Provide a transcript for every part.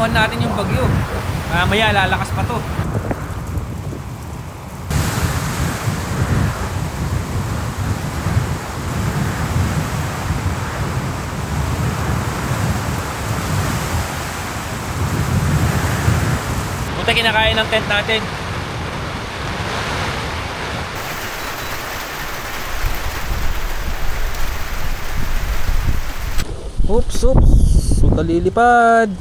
tsempohan natin yung bagyo. Mamaya lalakas pa to. Buti kinakain ng tent natin. Oops, huwag ka lilipad.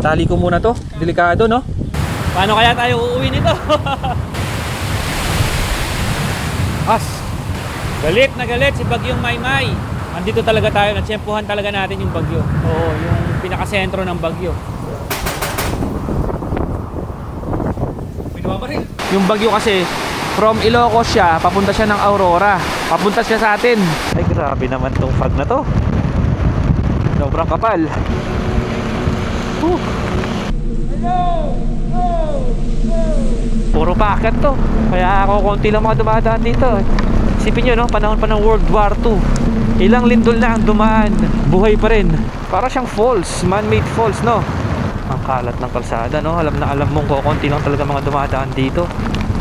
Tali ko muna to, delikado no? Paano kaya tayo uuwi nito? As, galit na galit si Bagyong Maymay. Andito talaga tayo, natsempuhan talaga natin yung bagyo. Oo, yung pinakasentro ng bagyo. Yung bagyo kasi from Ilocos siya, papunta siya ng Aurora. Papunta siya sa atin. Ay grabe naman tong fog na to. Sobrang kapal. Puro packet to. Kaya ako konti lang mga dumadaan dito. Isipin nyo no, panahon pa ng World War II. Ilang lindol na ang dumaan, buhay pa rin. Para siyang falls, man-made falls no. Ang kalat ng kalsada no. Alam na alam mong konti lang talaga mga dumadaan dito.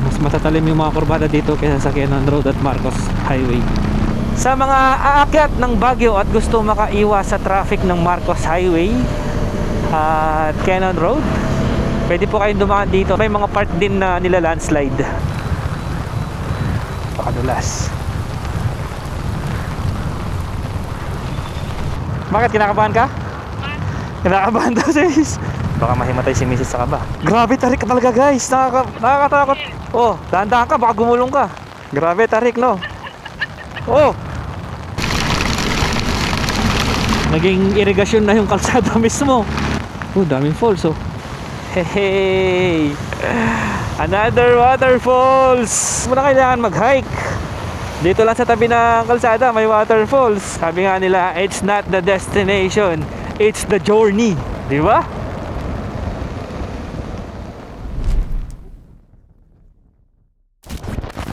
Mas matatalim yung mga kurbada dito kaysa sa Quezon Road at Marcos Highway. Sa mga aakyat ng Baguio at gusto makaiwas sa traffic ng Marcos Highway at Quezon Road, pwede po kayong dumaan dito. May mga part din na nila landslide. Pakadulas. Bakit? Kinakabahan ka? Kinakabahan daw sis. Baka mahimatay si Mrs. sa kaba. Grabe tarik ka talaga guys. Nakakatakot. Oh, dahan-dahan ka, baka gumulong ka. Grabe tarik no. Oh, naging irigasyon na yung kalsada mismo. Oh, daming falls oh. Hey, another waterfalls. Muna kailangan mag-hike. Dito lang sa tabi ng kalsada may waterfalls. Sabi nga nila, it's not the destination, it's the journey. Di ba?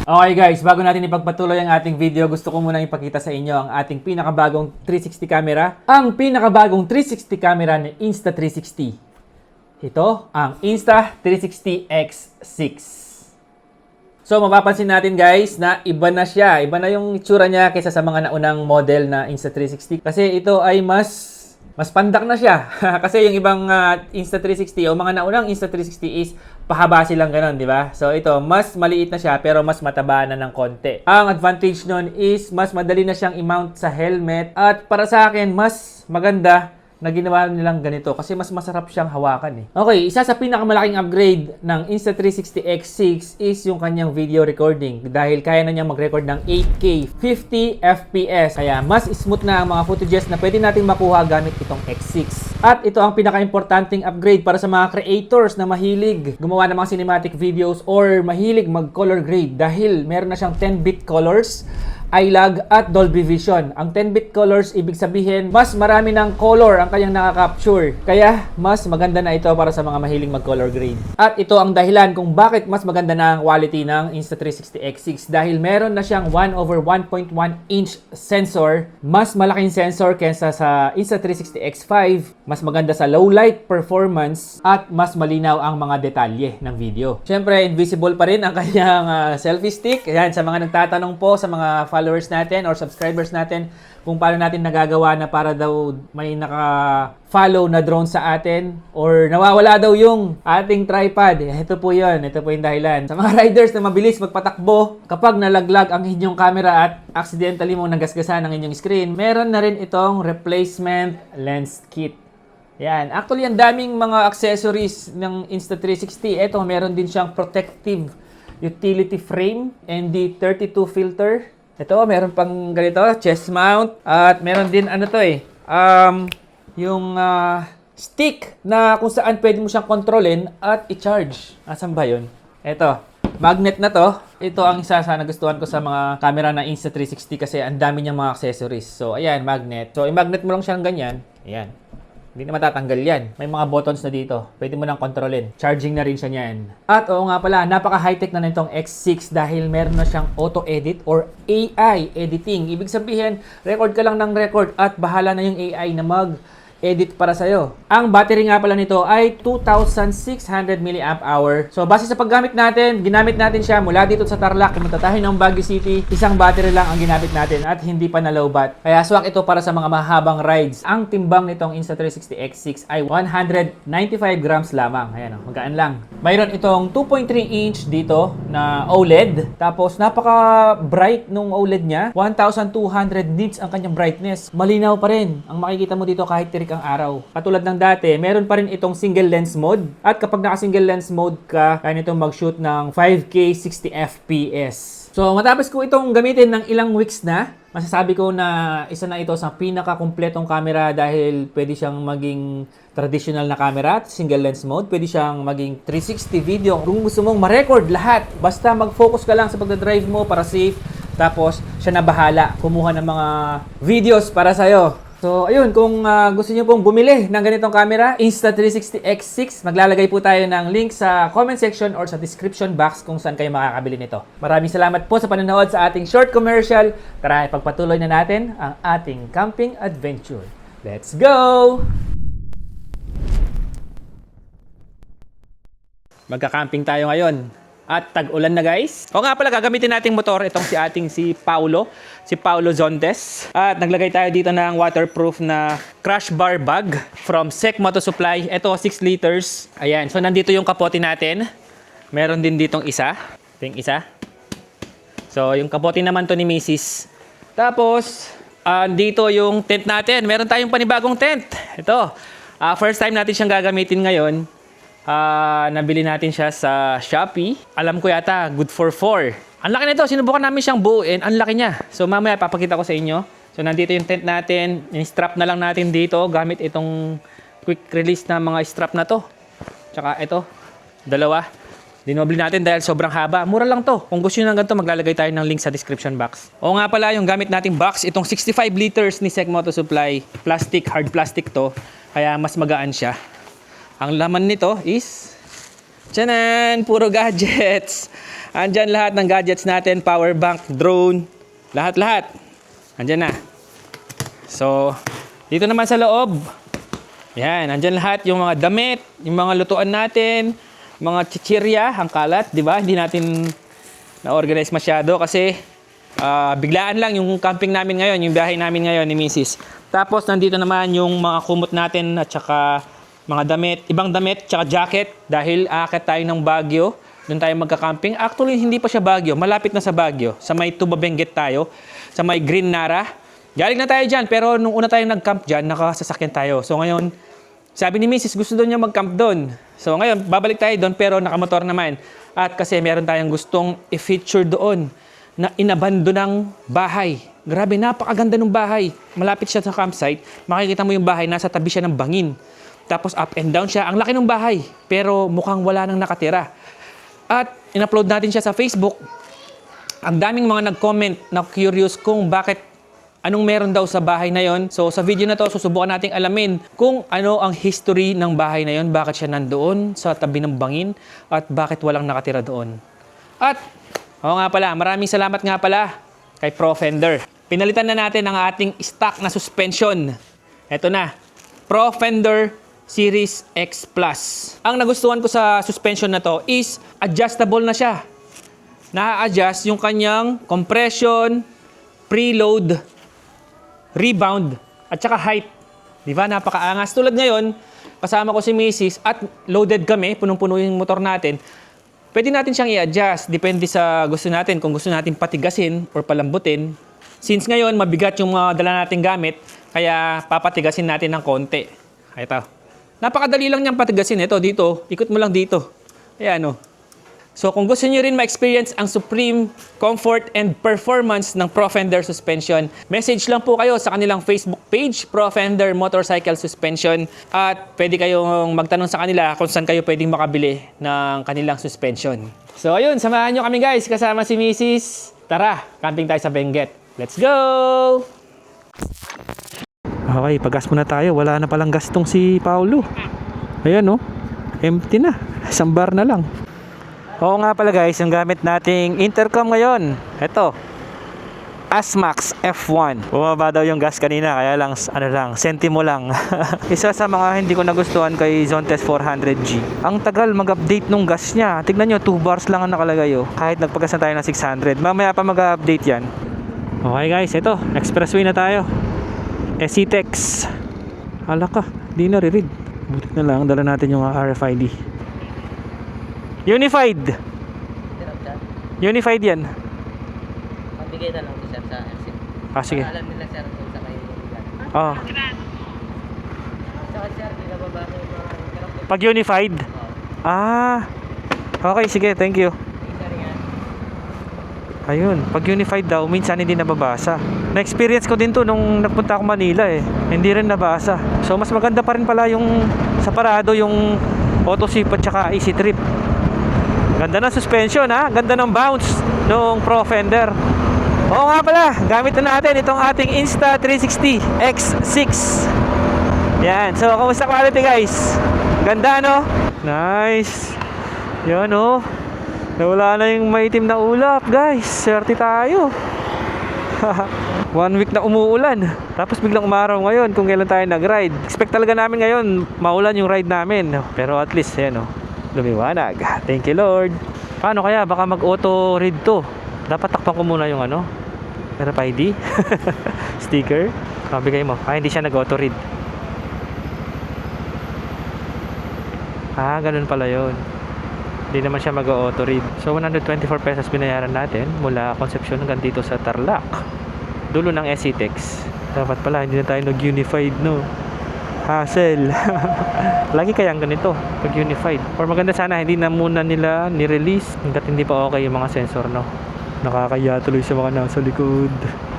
Okay guys, bago natin ipagpatuloy ang ating video, gusto ko muna ipakita sa inyo ang ating pinakabagong 360 camera. Ang pinakabagong 360 camera ni Insta360. Ito, ang Insta360 X6. So, mapapansin natin guys na iba na siya. Iba na yung itsura niya kaysa sa mga naunang model na Insta360. Kasi ito ay mas pandak na siya. Kasi yung ibang Insta360 o mga naunang Insta360 is pahaba silang ganon, di ba? So ito, mas maliit na siya pero mas mataba na ng konti. Ang advantage nun is mas madali na siyang i-mount sa helmet at para sa akin, mas maganda na ginawa nilang ganito kasi mas masarap siyang hawakan eh. Okay, isa sa pinakamalaking upgrade ng Insta360 X6 is yung kanyang video recording dahil kaya na niyang mag-record ng 8K 50 FPS. Kaya mas smooth na ang mga footages na pwede nating makuha gamit itong X6. At ito ang pinaka-importanting upgrade para sa mga creators na mahilig gumawa ng mga cinematic videos or mahilig mag-color grade dahil meron na siyang 10-bit colors, iLag at Dolby Vision. Ang 10-bit colors, ibig sabihin, mas marami ng color ang kanyang nakaka-capture. Kaya, mas maganda na ito para sa mga mahiling mag-color grade. At ito ang dahilan kung bakit mas maganda na ang quality ng Insta360 X6 dahil meron na siyang 1/1.1 inch sensor. Mas malaking sensor kaysa sa Insta360 X5. Mas maganda sa low light performance at mas malinaw ang mga detalye ng video. Siyempre, invisible pa rin ang kanyang selfie stick. Ayan, sa mga nagtatanong po, sa mga followers natin or subscribers natin kung paano natin nagagawa na para daw may naka-follow na drone sa atin or nawawala daw yung ating tripod. Ito po yun. Ito po yung dahilan. Sa mga riders na mabilis magpatakbo, kapag nalaglag ang inyong camera at accidentally mong nagasgasan ang inyong screen, meron na rin itong replacement lens kit. Yan. Actually, ang daming mga accessories ng Insta360. Ito, meron din siyang protective utility frame and the 32 filter. Ito, meron pang ganito, chest mount. At meron din, yung stick na kung saan pwede mo siyang kontrolin at i-charge. Asan ba yun? Ito, magnet na to. Ito ang isa sa nagustuhan ko sa mga camera na Insta360 kasi ang dami niyang mga accessories. So, ayan, magnet. So, i-magnet mo lang siyang ganyan. Ayan. Hindi na matatanggal yan. May mga buttons na dito. Pwede mo nang kontrolin. Charging na rin siya niyan. At oo nga pala, napaka high-tech na nitong X6 dahil meron na siyang auto-edit or AI editing. Ibig sabihin, record ka lang ng record at bahala na yung AI na edit para sa'yo. Ang battery nga pala nito ay 2,600 mAh. So, base sa paggamit natin, ginamit natin siya mula dito sa Tarlac, pumunta tayo ng Baguio City. Isang battery lang ang ginamit natin at hindi pa na low bat. Kaya swak ito para sa mga mahabang rides. Ang timbang nitong Insta360 X6 ay 195 grams lamang. Ayan, magaan lang. Mayroon itong 2.3 inch dito na OLED. Tapos, napaka-bright nung OLED niya. 1,200 nits ang kanyang brightness. Malinaw pa rin ang makikita mo dito kahit tirik ang araw. Katulad ng dati, meron pa rin itong single lens mode. At kapag naka-single lens mode ka, kaya nito mag-shoot ng 5K 60 FPS. So, matapos ko itong gamitin ng ilang weeks na, masasabi ko na isa na ito sa pinaka-kumpletong camera dahil pwede siyang maging traditional na camera at single lens mode. Pwede siyang maging 360 video. Kung gusto mong ma-record lahat, basta mag-focus ka lang sa pagdadrive mo para safe. Tapos, siya na bahala kumuha ng mga videos para sa'yo. So, ayun, kung gusto niyo pong bumili ng ganitong camera, Insta360 X6, maglalagay po tayo ng link sa comment section or sa description box kung saan kayo makakabili nito. Maraming salamat po sa panonood sa ating short commercial. Tara, ipagpatuloy na natin ang ating camping adventure. Let's go! Magka-camping tayo ngayon. At tag-ulan na guys. O nga pala, gagamitin nating motor itong si Paulo Zontes. At naglagay tayo dito ng waterproof na crash bar bag from Sec Moto Supply. Ito 6 liters. Ayan, so nandito yung kapote natin. Meron din ditong isa. Ito yung isa. So yung kapote naman to ni Mrs. Tapos, dito yung tent natin. Meron tayong panibagong tent. Ito. First time natin siyang gagamitin ngayon. Nabili natin siya sa Shopee. Alam ko yata, good for 4. Ang laki nito, sinubukan namin siyang buuin. Ang laki niya. So mamaya papakita ko sa inyo. So nandito yung tent natin. Strap na lang natin dito gamit itong quick release na mga strap na to. Tsaka ito, dalawa. Dinoble natin dahil sobrang haba. Mura lang to. Kung gusto nyo ng ganito, maglalagay tayo ng link sa description box. O nga pala, yung gamit nating box, itong 65 liters ni Sec Moto Supply. Plastic, hard plastic to. Kaya mas magaan siya. Ang laman nito is, tiyanan, puro gadgets. Andyan lahat ng gadgets natin, power bank, drone, lahat-lahat. Andyan na. So, dito naman sa loob, yan, andyan lahat yung mga damit, yung mga lutuan natin, mga chichirya, ang kalat, di ba? Hindi natin na-organize masyado kasi biglaan lang yung camping namin ngayon, yung biyahe namin ngayon ni Mrs. Tapos, nandito naman yung mga kumot natin at saka mga damit, ibang damit, tsaka jacket dahil aakyat tayo ng Baguio. Doon tayo magka-camping. Actually, hindi pa siya Baguio. Malapit na sa Baguio. Sa may Tuba Benguet tayo. Sa may Green Nara. Galing na tayo dyan. Pero nung una tayong nag-camp dyan, nakasasakyan tayo. So ngayon, sabi ni Mrs. gusto doon niya mag-camp doon. So ngayon, babalik tayo doon pero nakamotor naman. At kasi meron tayong gustong i-feature doon na inabando ng bahay. Grabe, napakaganda ng bahay. Malapit siya sa campsite. Makikita mo yung bahay, nasa tabi siya ng bangin. Tapos up and down siya. Ang laki ng bahay, pero mukhang wala nang nakatira. At in-upload natin siya sa Facebook. Ang daming mga nag-comment na curious kung bakit, anong meron daw sa bahay na yon. So sa video na to, susubukan nating alamin kung ano ang history ng bahay na yon, bakit siya nandoon sa tabi ng bangin, at bakit walang nakatira doon. At, nga pala, maraming salamat nga pala kay Profender. Pinalitan na natin ang ating stock na suspension. Ito na, Profender Series X Plus. Ang nagustuhan ko sa suspension na to is adjustable na siya. Na-adjust yung kanyang compression, preload, rebound, at saka height. Di ba? Napakaangas. Tulad ngayon, kasama ko si Mrs. at loaded kami, punong-puno yung motor natin. Pwede natin siyang i-adjust. Depende sa gusto natin. Kung gusto natin patigasin or palambutin. Since ngayon, mabigat yung mga dala nating gamit, kaya papatigasin natin ng konti. Ito. Napakadali lang niyang patigasin. Ito, dito. Ikot mo lang dito. Ayan, o. So, kung gusto niyo rin ma-experience ang supreme comfort and performance ng Profender Suspension, message lang po kayo sa kanilang Facebook page, Profender Motorcycle Suspension. At pwede kayong magtanong sa kanila kung saan kayo pwedeng makabili ng kanilang suspension. So, ayun. Samahan nyo kami guys. Kasama si Mrs. Tara, camping tayo sa Benguet. Let's go! Okay, pag-gas muna tayo. Wala na palang gas tong si Paulo. Ayan, oh. Empty na. Isang bar na lang. Oo nga pala guys, yung gamit nating intercom ngayon. Ito. Asmax F1. Bumaba daw yung gas kanina, kaya lang, sentimo lang. Isa sa mga hindi ko nagustuhan kay Zontes 400G. Ang tagal mag-update nung gas niya. Tignan nyo, 2 bars lang ang nakalagay oh. Kahit nagpagas na tayo ng 600. Mamaya pa mag-update yan. Okay guys, ito. Expressway na tayo. SCTEX. Hala ka, di na re-read. Buti na lang, dala natin yung RFID. Unified. Unified yan. Magbigay na lang ko sir sa exit. Sige. Para alam nila sir kung sa kayo lugar. Oh. Saka sir, di na babasa yung mga interrupt. Pag unified? Okay, sige, thank you. Sir yan. Ayun, pag unified daw, minsan hindi nababasa. Na-experience ko din to nung nagpunta ako Manila eh. Hindi rin nabasa. So, mas maganda pa rin pala yung sa parado, yung auto-sip at saka easy trip. Ganda ng suspension ha, ganda ng bounce nung Pro Fender. Oo nga pala, gamit na natin itong ating Insta360 X6. Yan, so kamusta quality guys? Ganda no? Nice. Yan oh. Nawala na yung maitim na ulap guys. Swerte tayo. 1 week na umuulan. Tapos biglang umaraw ngayon kung kailan tayo nag-ride. Expect talaga namin ngayon maulan yung ride namin. Pero at least yan oh, lumiwanag. Thank you Lord. Paano kaya? Baka mag-auto read to. Dapat takpan ko muna yung ano, RFID sticker. Bigay mo. Hindi siya nag-auto read. Ganun pala yun. Hindi naman siya mag-auto read. So 124 pesos binayaran natin mula Concepcion hanggang dito sa Tarlac. Dulo ng SCTEX. Dapat pala hindi na tayo nag-unified no. Hassle. Lagi kayang ganito pag unified. Or maganda sana hindi na muna nila ni-release hanggat hindi pa okay yung mga sensor no. Nakakaya tuloy sa mga nasa likod.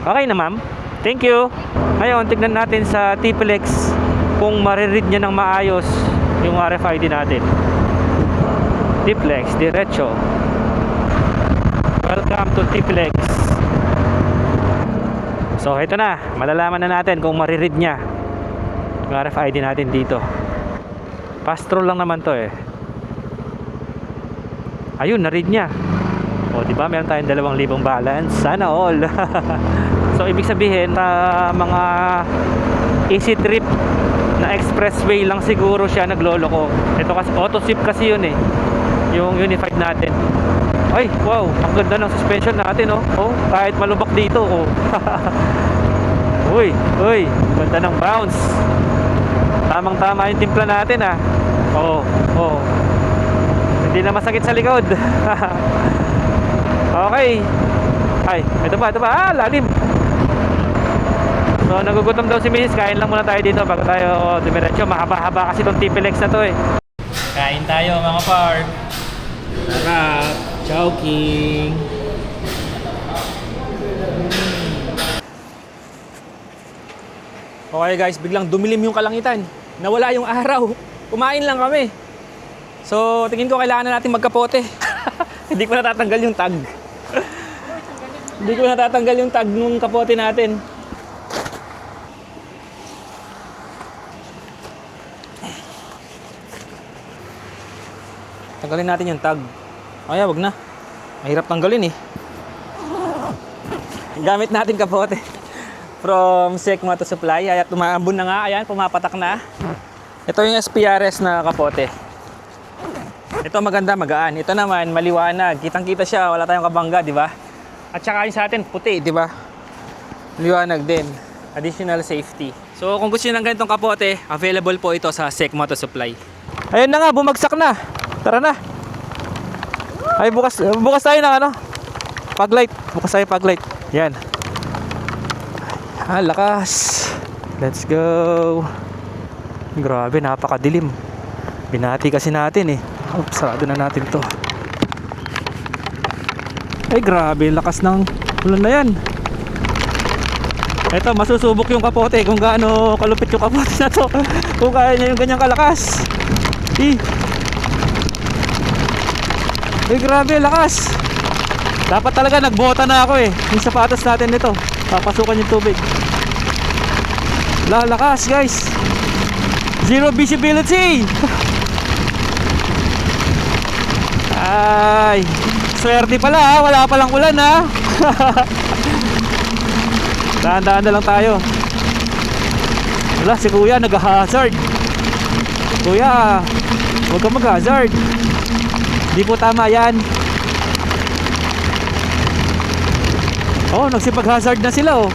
Okay na ma'am. Thank you. Ngayon tignan natin sa TPLEX kung mariread niya ng maayos yung RFID natin. TPLEX diretso. Welcome to TPLEX. So ito na, malalaman na natin kung mariread niya yung RFID natin dito. Pass-through lang naman to eh. Ayun, na-read niya. O diba, meron tayong 2,000 balance. Sana all. So ibig sabihin mga easy trip na expressway lang siguro siya nagloloko. Ito kasi auto-sip kasi yun eh, yung unified natin. Ay, wow, ang ganda ng suspension natin oh. Oh, kahit malubak dito oh. Uy, ganda ng bounce. Tamang tama yung timpla natin ah. Oo. Hindi na masakit sa likod. Okay. Ay, ito pa. Lalim. So nagugutom daw si Mrs. Kain lang muna tayo dito bago tayo dumiretso. Mahaba-haba kasi itong TPLEX na to eh. Kain tayo mga par. Sarap. Chowking. Okay guys, biglang dumilim yung kalangitan. Nawala yung araw. Kumain lang kami. So tingin ko kailangan na natin magkapote. Hindi ko natatanggal yung tag. Hindi ko natatanggal yung tag ng kapote natin. Tanggalin natin yung tag. Ay, wag na. Mahirap tanggalin eh. Gamit natin kapote. From Sec Moto Supply. Ay, tumaambon na nga. Ayan, pumapatak na. Ito yung SPRS na kapote. Ito maganda, magaan. Ito naman, maliwanag. Kitang-kita siya. Wala tayong kabangga, di ba? At saka yung sa atin, puti, di ba? Liwanag din. Additional safety. So, kung gusto nyo ng ganitong kapote, available po ito sa Sec Moto Supply. Ayun na nga, bumagsak na. Tara na. Ay, bukas tayo ng ano? Paglight. Bukas tayo paglight. Yan. Lakas. Let's go. Grabe, napakadilim. Binati kasi natin eh. Sarado na natin to. Ay, grabe. Lakas ng ulan na yan. Eto, masusubok yung kapote kung gaano kalupit yung kapote na to. Kung kaya niya yung ganyang kalakas. Ay, grabe, lakas. Dapat talaga nagbota na ako eh. Yung sapatos natin nito, papasukan yung tubig. Lakas guys. Zero visibility. Ay, swerte pala ha. Wala palang ulan ha. Dahan-dahan na lang tayo. Wala, si kuya nag-hazard. Kuya, huwag ka mag-hazard. Di po tama yan. Oh, nagsipag-hazard na sila oh.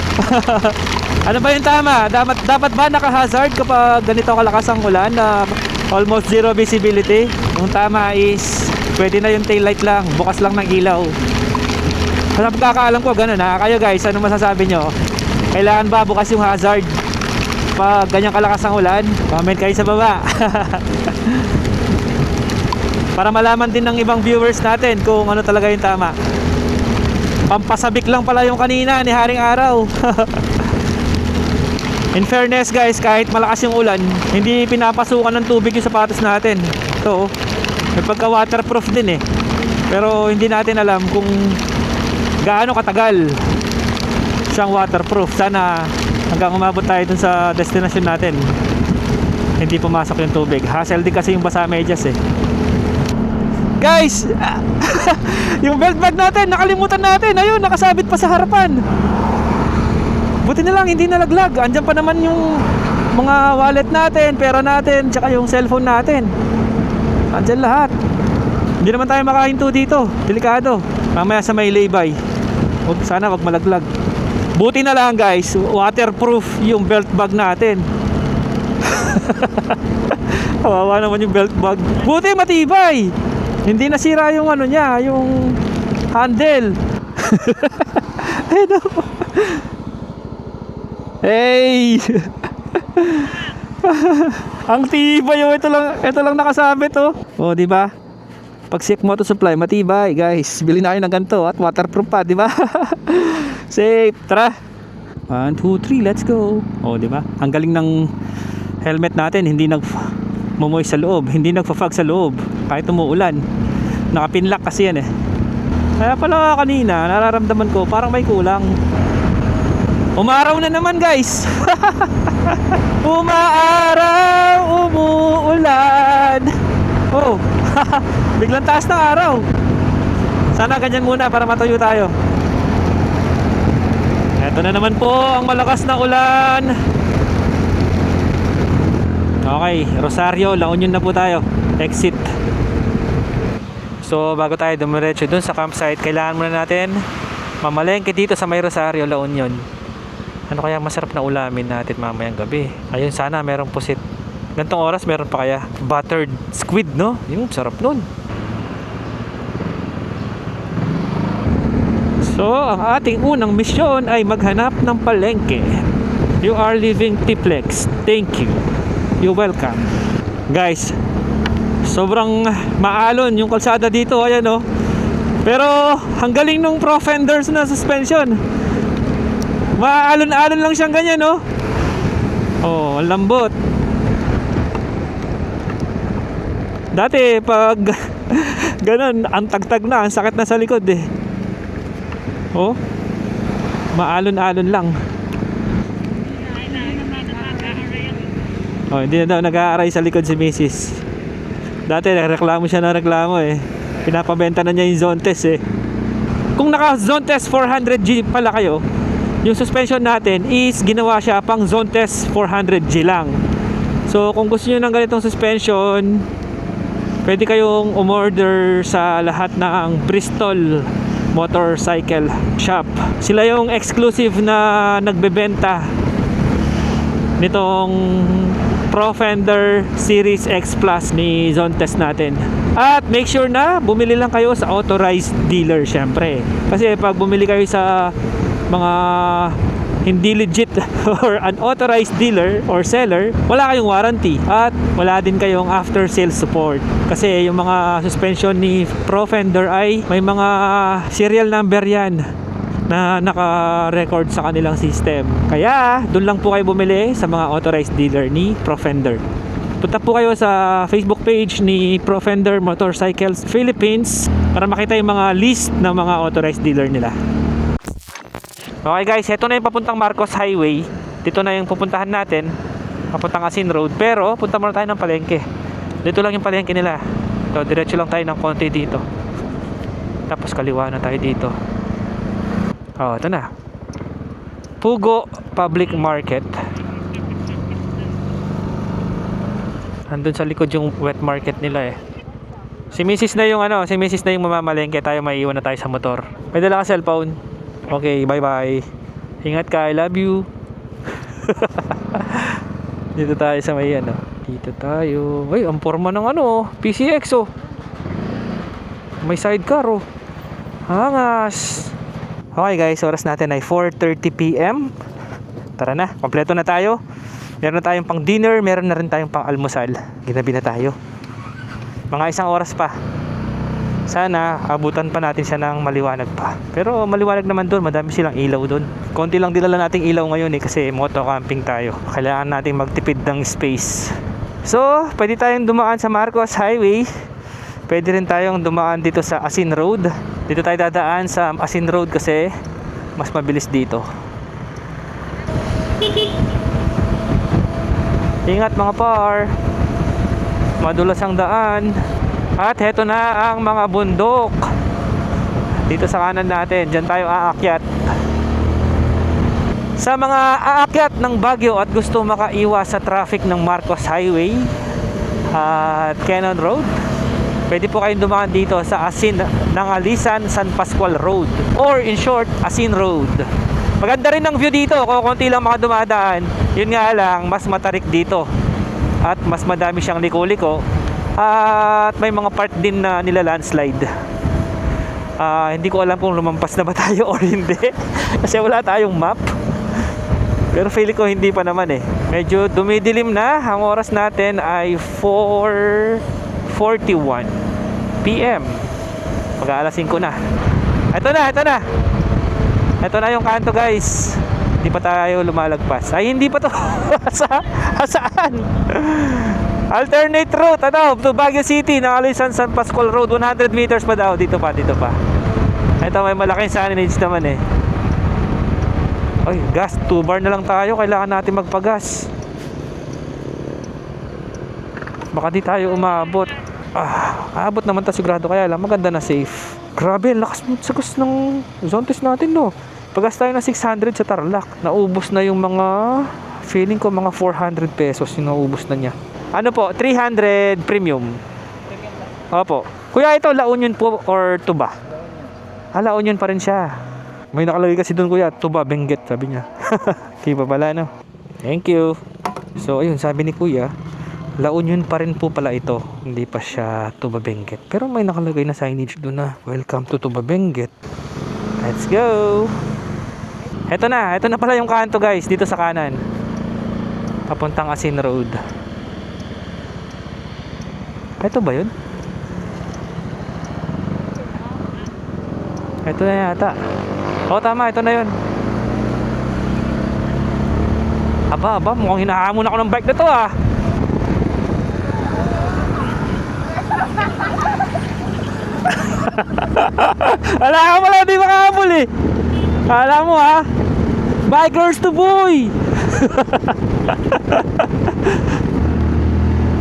Ano ba yung tama? Dapat ba naka-hazard kapag ganito kalakas ang ulan na almost zero visibility? Yung tama is pwede na yung taillight lang, bukas lang ng ilaw. Sa pagkakaalam ko ganun ha. Kayo guys, ano masasabi nyo? Kailangan ba bukas yung hazard pag ganyang kalakas ang ulan? Comment kayo sa baba. Para malaman din ng ibang viewers natin kung ano talaga yung tama. Pampasabik lang pala yung kanina ni Haring Araw. In fairness guys, kahit malakas yung ulan, hindi pinapasukan ng tubig yung sapatos natin. So, may pagka waterproof din eh. Pero hindi natin alam kung gaano katagal siyang waterproof. Sana hanggang umabot tayo dun sa destination natin, hindi pumasok yung tubig. Hassle din kasi yung basa medyas eh. Guys, yung belt bag natin, nakalimutan natin. Ayun, nakasabit pa sa harapan. Buti na lang, hindi nalaglag. Andyan pa naman yung mga wallet natin, pera natin, tsaka yung cellphone natin. Andyan lahat. Hindi naman tayo makahinto dito. Delikado. Mamaya sa may laybay. Sana wag malaglag. Buti na lang guys, waterproof yung belt bag natin. Kawawa naman yung belt bag. Buti matibay. Hindi nasira yung ano niya, yung handle. Ayun o. Hey! Ang tibay oh, ito lang nakasabit oh. Oh, di ba? Pag Sick Moto Supply, matibay, guys. Bili na kayo ng ganito at waterproof pa, di ba? Safe, tara. 1 2 3, let's go. Oh, di ba? Ang galing ng helmet natin, hindi mumoy sa loob, hindi nagfa-fog sa loob kahit umuulan. Nakapinlock kasi yan eh. Kaya pala kanina nararamdaman ko parang may kulang. Umaraw na naman guys. Umaaraw, umuulan. Oh. Biglang taas ng araw. Sana ganyan muna para matuyo tayo. Eto na naman po ang malakas na ulan. Okay, Rosario, La Union na po tayo. Exit. So bago tayo dumiretso dun sa campsite, kailangan muna natin mamalengke dito sa may Rosario, La Union. Ano kaya masarap na ulamin natin mamayang gabi? Ayun, sana merong pusit. Gantong oras meron pa kaya? Buttered squid, no? Yung sarap nun. So ang ating unang misyon ay maghanap ng palengke. You are leaving Tiplex. Thank you. You're welcome. Guys, sobrang maalon yung kalsada dito, ayan oh. Pero ang galing nung Pro Fenders na suspension. Maalon-alon lang siyang ganyan oh. Oh, ang lambot. Dati pag ganun, ang tagtag na, ang sakit na sa likod eh. Oh, maalon-alon lang. Oh, hindi na daw nag-aaray sa likod si Mrs. Dati nagreklamo siya ng reklamo eh. Pinapabenta na niya yung zone test eh. Kung naka zone test 400G pala kayo, yung suspension natin is ginawa siya pang zone test 400G lang. So kung gusto niyo ng ganitong suspension, pwede kayong umorder sa lahat ng Bristol Motorcycle Shop. Sila yung exclusive na nagbebenta nitong Pro Fender Series X Plus ni Zone Test natin. At make sure na bumili lang kayo sa authorized dealer syempre. Kasi pag bumili kayo sa mga hindi legit or unauthorized dealer or seller, wala kayong warranty at wala din kayong after sales support. Kasi yung mga suspension ni Pro Fender ay may mga serial number yan na naka-record sa kanilang system. Kaya doon lang po kayo bumili sa mga authorized dealer ni Pro Fender. Punta po kayo sa Facebook page ni Pro Fender Motorcycles Philippines para makita yung mga list ng mga authorized dealer nila. Okay guys, ito na yung papuntang Marcos Highway. Dito na yung pupuntahan natin, papuntang Asin Road. Pero punta muna tayo ng palengke. Dito lang yung palengke nila. So diretso lang tayo ng konti dito. Tapos kaliwa na tayo dito. Oh, ito na. Pugo Public Market. Andun sa likod yung wet market nila eh. Si Mrs. na yung si Mrs. na yung mamamalengke, tayo maiiwan na tayo sa motor. May dala ka cellphone? Okay, bye-bye. Ingat ka, I love you. Dito tayo sa may Dito tayo. Ay, ang forma ng PCX oh. May sidecar oh. Hangas. Okay guys, oras natin ay 4:30 PM. Tara na, kompleto na tayo. Meron na tayong pang dinner, meron na rin tayong pang almusal. Ginabi na tayo. Mga isang oras pa. Sana abutan pa natin siya ng maliwanag pa. Pero maliwanag naman doon, madami silang ilaw doon. Konti lang dinala nating ilaw ngayon kasi moto camping tayo. Kailangan nating magtipid ng space. So, pwede tayong dumaan sa Marcos Highway. Pwede rin tayong dumaan dito sa Asin Road. Dito tayo dadaan sa Asin Road kasi mas mabilis dito. Ingat mga par. Madulas ang daan. At heto na ang mga bundok. Dito sa kanan natin, dyan tayo aakyat. Sa mga aakyat ng Baguio at gusto makaiwas sa traffic ng Marcos Highway at Cannon Road, pwede po kayong dumaan dito sa Asin ng Alisan San Pascual Road, or in short, Asin Road. Maganda rin ang view dito, konti lang mga dumadaan. Yun nga lang, mas matarik dito at mas madami siyang liko-liko. At may mga part din na nila landslide. Hindi ko alam kung lumampas na ba tayo or hindi kasi wala tayong map. Pero feeling ko hindi pa naman eh. Medyo dumidilim na. Ang oras natin ay 4:41 PM. Mag-aalas 5 na. Ito na. Ito na yung kanto guys. Hindi pa tayo lumalagpas. Ay hindi pa to. Saan? Alternate route to Baguio City ng Alisan San Pascual Road. 100 meters pa daw. Dito pa. Ito may malaking signage naman eh. Ay, gas, 2 bar na lang tayo. Kailangan natin magpagas. Baka di tayo umabot. Aabot naman tayo sigurado. Kaya lang, maganda na safe. Grabe, lakas mo sa gas ng zone test natin no. Pagas tayo na 600 sa Tarlac. Naubos na yung mga, feeling ko mga 400 pesos yung naubos na niya. Ano po, 300 premium. Opo. Kuya, ito La Union po or Tuba? La Union pa rin siya. May nakalagay kasi doon kuya, Tuba Benguet sabi niya. Kiba pala no. Thank you. So ayun, sabi ni kuya, La Union pa rin po pala ito. Hindi pa siya Tuba Benguet. Pero may nakalagay na signage doon na welcome to Tuba Benguet. Let's go. Ito na pala yung kanto guys, dito sa kanan. Papuntang Asin Road. Ito ba yun? Ito na yata. Oo, tama. Ito na yun. Aba. Mukhang hinahamon ako ng bike na to ah. Wala ka pala. Di makahabol eh. Kala mo ha. Bikers to boy.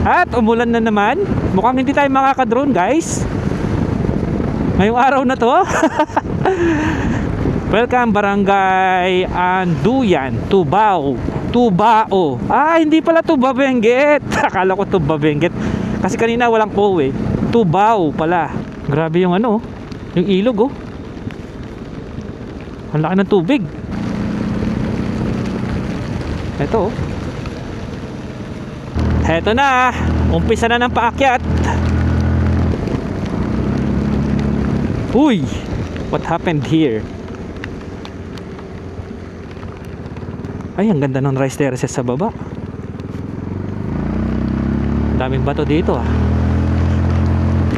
At umulan na naman. Mukhang hindi tayo makaka-drone guys ngayong araw na to. Welcome Barangay Anduyan, Tubao. Hindi pala Tuba Benguet. Akala ko Tuba Benguet kasi kanina walang po eh. Tubao pala. Grabe yung yung ilog oh. Ang laki ng tubig. Ito oh. Heto na, umpisa na ng paakyat. Uy, what happened here? Ay, ang ganda ng rice terraces sa baba. Daming bato dito ah.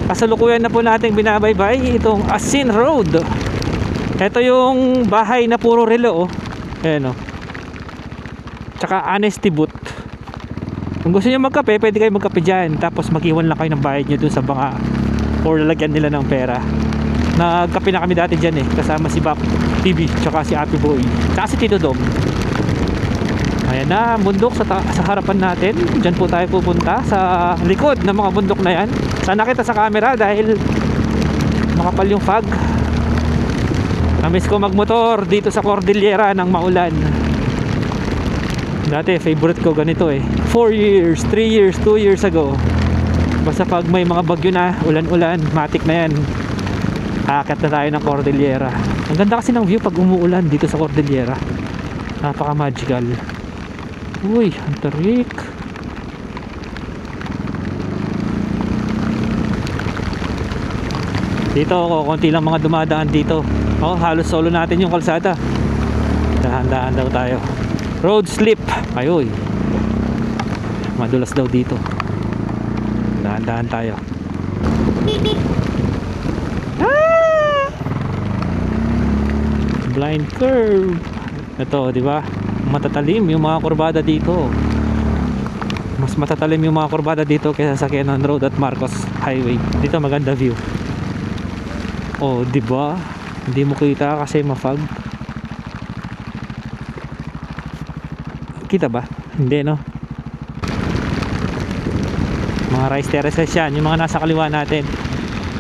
Kasalukuyan na po nating binabaybay itong Asin Road. Ito yung bahay na puro relo oh. Ayan oh. Tsaka honesty booth. Kung gusto niyo magkape, pwede kayo magkape dyan. Tapos mag-iwan lang kayo ng bayad nyo dun sa banga or lalagyan nila ng pera. Nagkape na kami dati dyan eh. Kasama si Bap TV, tsaka si Ate Boy, tsaka si Tito Dom. Ayan na, bundok sa harapan natin. Dyan po tayo pupunta sa likod ng mga bundok na yan. Sana kita sa camera dahil makapal yung fog. Namiss ko magmotor dito sa Cordillera ng maulan. Dati favorite ko ganito eh. 4 years, 3 years, 2 years ago. Basta pag may mga bagyo na, ulan-ulan, matik na yan. Aakyat na tayo ng Cordillera. Ang ganda kasi ng view pag umuulan dito sa Cordillera. Napaka magical. Uy, ang tarik. Dito konti lang mga dumadaan dito. Oh, halos solo natin yung kalsada. Dahan-dahan daw tayo. Road slip. Ayoy. Madulas daw dito. Dahan-dahan tayo. Ah! Blind curve. Ito, di ba? Matatalim yung mga kurbada dito. Mas matatalim yung mga kurbada dito kaysa sa Kenan Road at Marcos Highway. Dito maganda view. Oh, di ba? Hindi mo kita kasi ma-fog. Kita ba? Hindi, no? Mga rice terraces yan, yung mga nasa kaliwa natin.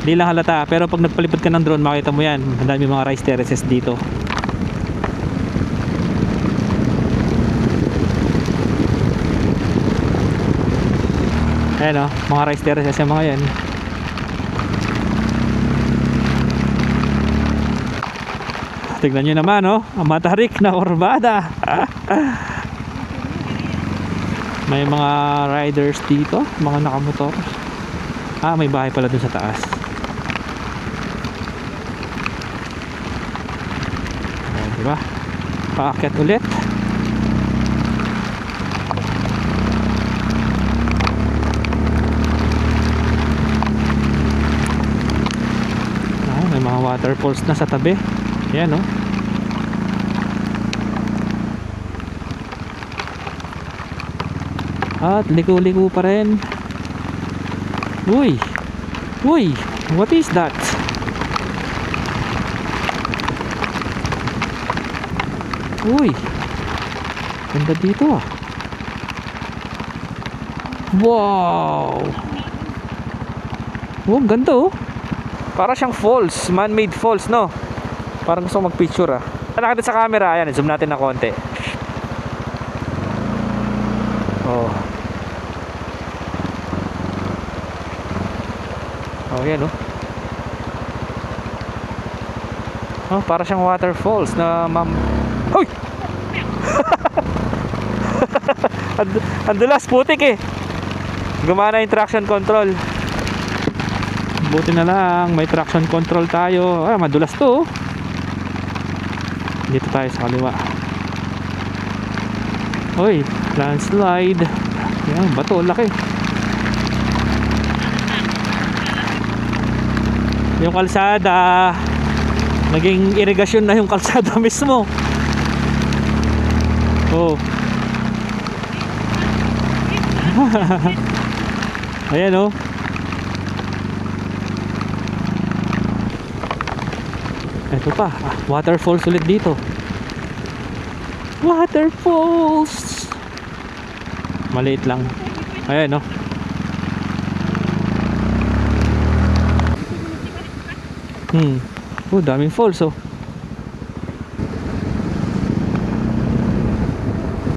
Hindi lang halata, pero pag nagpalipad ka ng drone, makita mo yan. Ang dami mga rice terraces dito. Ayan, oh, mga rice terraces yung mga yan. Tignan nyo naman, oh, ang matarik na kurbada. May mga riders dito, mga nakamotor. Ah, may bahay pala dun sa taas. Ayan, diba? Paakyat ulit. Ah, may mga waterfalls na sa tabi. Ayan, oh. At liko-liko pa rin. Uy! Uy! What is that? Uy! Ganda dito ah. Wow! Oh, ganda oh. Para siyang falls, man-made falls, no? Parang gusto ko mag-picture ah. Nakita sa camera, ayan, zoom natin na konti. Oh. Oh, yan oh. Oh, para siyang waterfalls na Hoy! Ang dulas, putik eh. Gumana yung traction control. Buti na lang, may traction control tayo. Ah, madulas to oh. Dito tayo sa kaliwa. Hoy, landslide. Yan, bato, laki. Yung kalsada, naging irigasyon na yung kalsada mismo. Oh. Ayan oh. Ito pa, waterfalls ulit dito. Waterfalls. Maliit lang. Ayan oh. Oh, daming falls oh.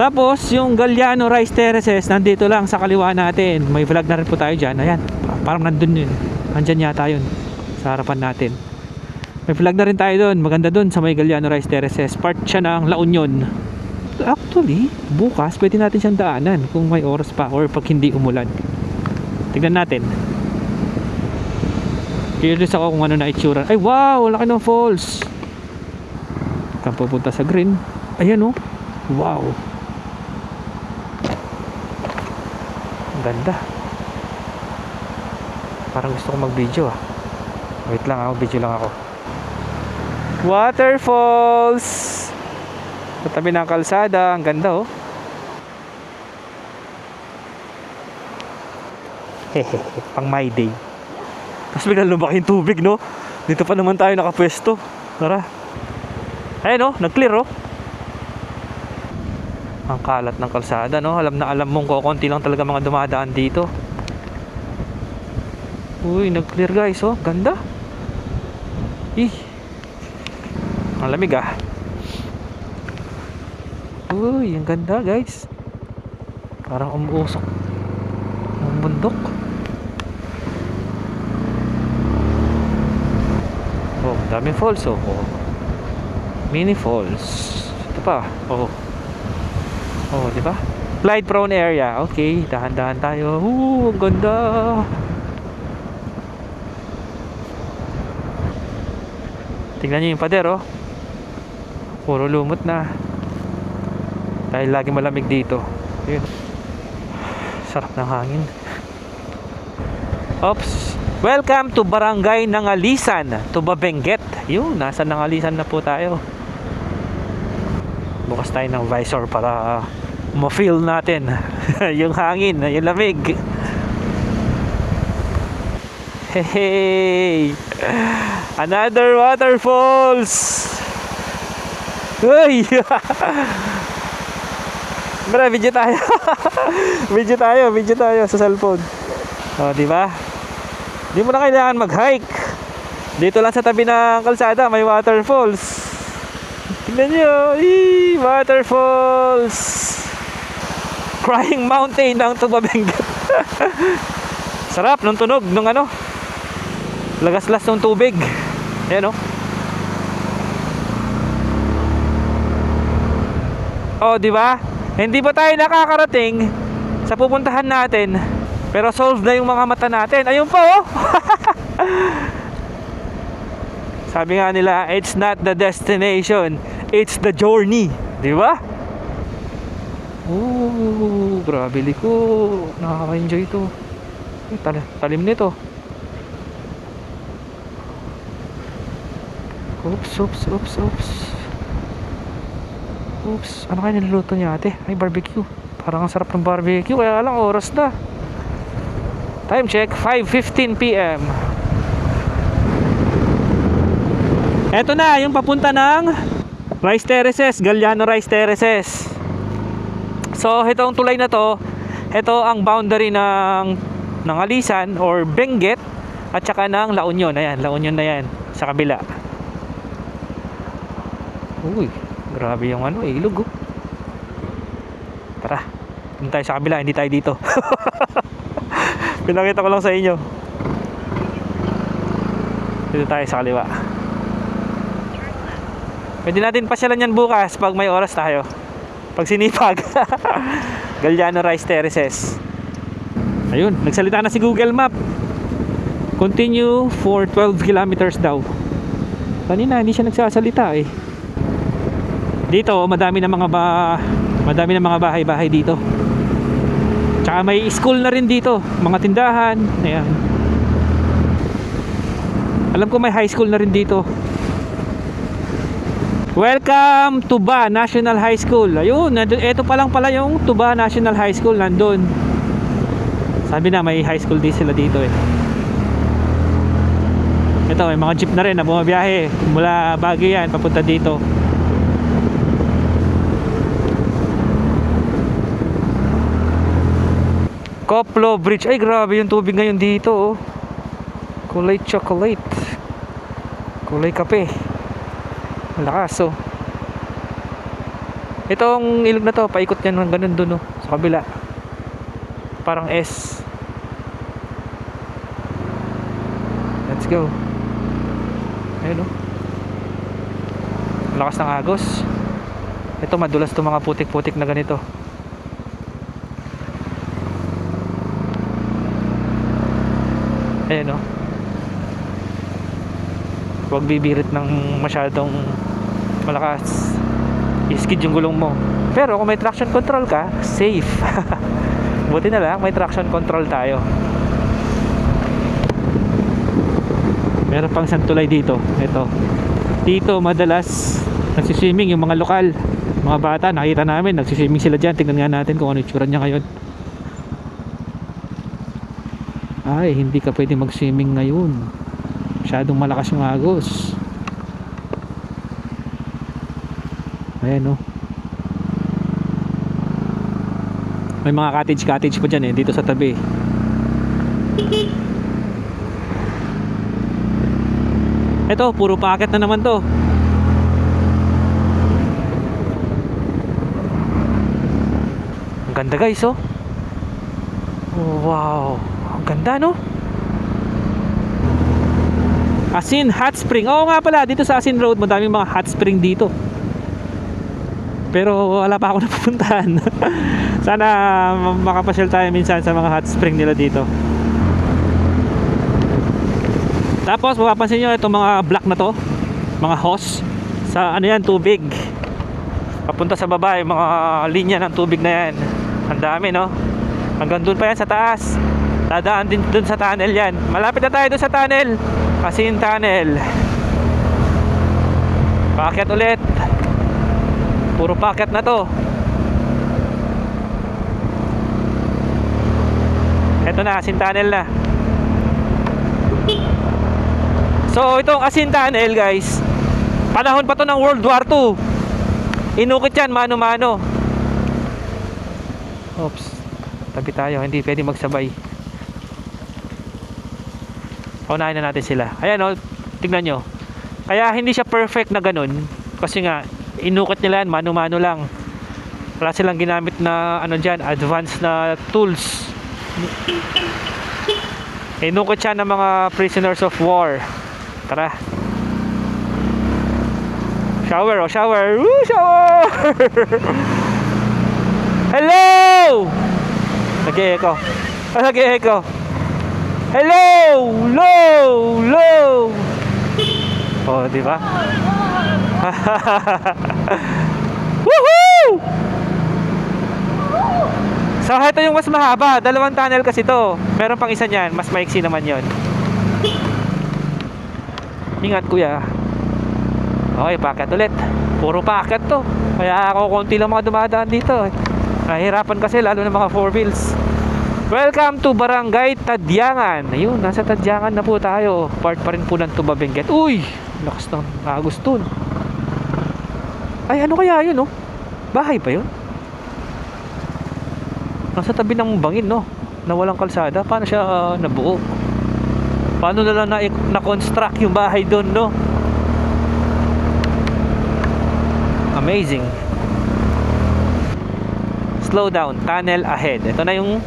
Tapos yung Galliano Rice Terraces nandito lang sa kaliwa natin. May vlog na rin po tayo dyan. Ayan, parang nandun yun. Andyan yata yun sa harapan natin. May vlog na rin tayo doon. Maganda doon sa may Galliano Rice Terraces. Part siya ng La Union. Actually, bukas pwede natin siyang daanan kung may oras pa or pag hindi umulan. Tignan natin. Curious ako kung ano na itsura. Ay wow, laki ng falls. Kang pupunta sa green. Ayan oh. Wow. Ang ganda. Parang gusto ko mag video ah. Wait lang ako, video lang ako. Waterfalls. Sa tabi ng kalsada. Ang ganda oh. Hehehe, pang my day. Tapos biglang lumaki yung tubig, no? Dito pa naman tayo nakapwesto. Tara. Ayun, no? Nag-clear, oh. Ang kalat ng kalsada, no? Alam na alam mong kukunti lang talaga mga dumadaan dito. Uy, nag-clear, guys, oh. Ganda. Ang lamig ah. Uy, ang ganda guys. Parang umuusok ang bundok. Oh, daming falls oh. Mini falls. Ito pa. Oh. Oh, di ba? Slide prone area. Okay, dahan-dahan tayo. Ang ganda. Tingnan niyo yung pader oh. Puro lumot na. Dahil lagi malamig dito. Yun. Sarap ng hangin. Oops. Welcome to Barangay Nangalisan, Tuba Benguet. Yun, nasa Nangalisan na po tayo. Bukas tayo ng visor para ma-feel natin yung hangin, yung lamig. Hey! Another waterfalls! Uy! Bra, video tayo. video tayo sa cellphone. Oh, di ba? Di mo na kailangan mag-hike. Dito lang sa tabi ng kalsada may waterfalls. Tingnan niyo, waterfalls. Crying Mountain ng Tuba Benguet. Sarap nung tunog nung ano. Lagaslas ng tubig. Ayan oh. Oh, di ba? Hindi pa tayo nakakarating sa pupuntahan natin, pero solve na yung mga mata natin. Ayun pa oh. Sabi nga nila, it's not the destination, it's the journey. Di ba? Grabe liko. Nakaka-enjoy ito. Talim nito. Oops, ano kaya niluluto niya ate? Ay, barbecue. Parang ang sarap ng barbecue, kaya lang oras na. Time check, 5:15 PM. Eto na, yung papunta ng Rice Terraces, Galliano Rice Terraces. So, itong tulay na to, ito ang boundary ng Alisan or Benguet at saka ng La Union. Ayan, La Union na yan, sa kabila. Uy, grabe yung ano, ilog oh. Tara, punta tayo sa kabila, hindi tayo dito. Pinakita ko lang sa inyo. Dito tayo sa kaliwa. Pwede natin pasyalan yan bukas pag may oras tayo. Pag sinipag. Galliano Rice Terraces. Ayun, nagsalita na si Google Map. Continue for 12 kilometers daw. Kanina hindi siya nagsasalita eh. Dito madami na mga bahay-bahay dito. Tsaka may school na rin dito, mga tindahan. Ayan. Alam ko may high school na rin dito. Welcome Tuba National High School. Ayun, ito pa lang pala yung Tuba National High School nandun. Sabi na may high school din sila dito eh. Ito, may mga jeep na rin na bumabiyahe mula Baguio yan papunta dito. Koplo Bridge. Ay, grabe yung tubig ngayon dito oh. Kulay chocolate. Kulay kape. Malakas oh. Itong ilog na to, paikot yan ng ganun dun oh, sa kabila. Parang S. Let's go. Ayun oh. Malakas ng agos. Ito madulas to mga putik-putik na ganito. Ayan o. Huwag bibirit ng masyadong malakas. I-skid yung gulong mo. Pero kung may traction control ka, safe. Buti na lang may traction control tayo. Meron pang santulay dito. Ito. Dito madalas nagsiswimming yung mga lokal. Mga bata, nakita namin nagsiswimming sila dyan. Tingnan nga natin kung ano yung tsura niya ngayon. Ay, hindi ka pwede mag-swimming ngayon. Masyadong malakas yung agos. Ayan oh. May mga cottage pa dyan eh, dito sa tabi. Ito, puro packet na naman to. ganda guys, oh. Wow, ang ganda, no? Asin Hot Spring. Oo nga pala, dito sa Asin Road, madaming mga hot spring dito. Pero wala pa ako napupuntahan. Sana makapasyal tayo minsan sa mga hot spring nila dito. Tapos mapapansin nyo itong mga black na to, mga hose. Sa ano yan, tubig. Papunta sa baba, yung mga linya ng tubig na yan. Ang dami, no? Hanggang dun pa yan sa taas. Dadaan din dun sa tunnel yan. Malapit na tayo dun sa tunnel. Asin Tunnel. Paakyat ulit. Puro paakyat na to. Eto na, Asin Tunnel na. So itong Asin Tunnel guys, panahon pa to ng World War II. Inukit yan mano-mano. Oops, tabi tayo, hindi pwede magsabay. Unahin na natin sila. Ayan, oh, tignan nyo. Kaya hindi siya perfect na ganun, kasi nga inukit nila yan mano-mano lang. Wala silang ginamit na ano dyan, advanced na tools. Inukit siya ng mga prisoners of war. Tara. Shower, oh, shower. Woo, shower. Hello. Nag-e-echo. Nag-e-echo. Hello, low, low. Oh, di ba? Woohoo! So, ito yung mas mahaba. Dalawang tunnel kasi to. Meron pang isa niyan. Mas maiksi naman yon. Ingat, kuya. Okay, packet ulit. Puro packet to. Kaya ako konti lang mga dumadaan dito. Nahihirapan kasi lalo ng mga 4 wheels. Welcome to Barangay Tadyangan. Ayun, nasa Tadyangan na po tayo. Part pa rin po ng Tuba Benguet. Uy, lakas ng agos dun. Ay, ano kaya yun, no? Bahay pa yun? Nasa tabi ng bangin, no? Na walang kalsada. Paano siya nabuo? Paano na lang na-construct yung bahay doon, no? Amazing. Slow down, tunnel ahead. Ito na yung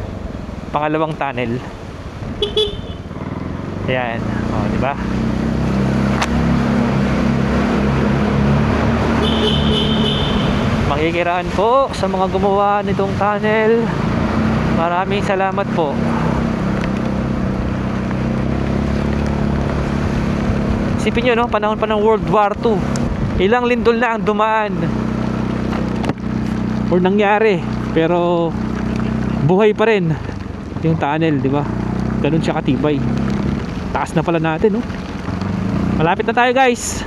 pangalawang tunnel. Ayan. O, diba? Makikiraan po sa mga gumawa nitong tunnel. Maraming salamat po. Isipin nyo, no? Panahon pa ng World War II. Ilang lindol na ang dumaan or nangyari, pero buhay pa rin yung tunnel, di ba? Ganun siya katibay. Taas na pala natin, no? Malapit na tayo, guys.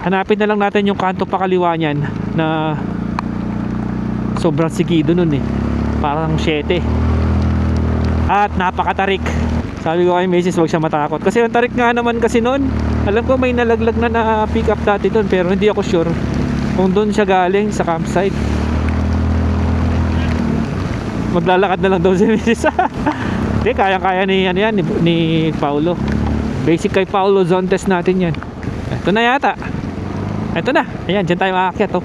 Hanapin na lang natin yung kanto pakaliwa niyan na sobrang sigido nun eh. Parang 7. At napakatarik. Sabi ko kay Mrs. huwag siya matakot. Kasi yung tarik nga naman kasi nun, alam ko may nalaglag na pick up dati dun, pero hindi ako sure kung doon siya galing sa campsite. Maglalakad na lang daw si Mrs. Hindi, kaya-kaya ni, ano yan, ni Paulo. Basic kay Paulo zone test natin yan. Ito na yata. Ito na. Ayan, dyan tayo aakyat, oh.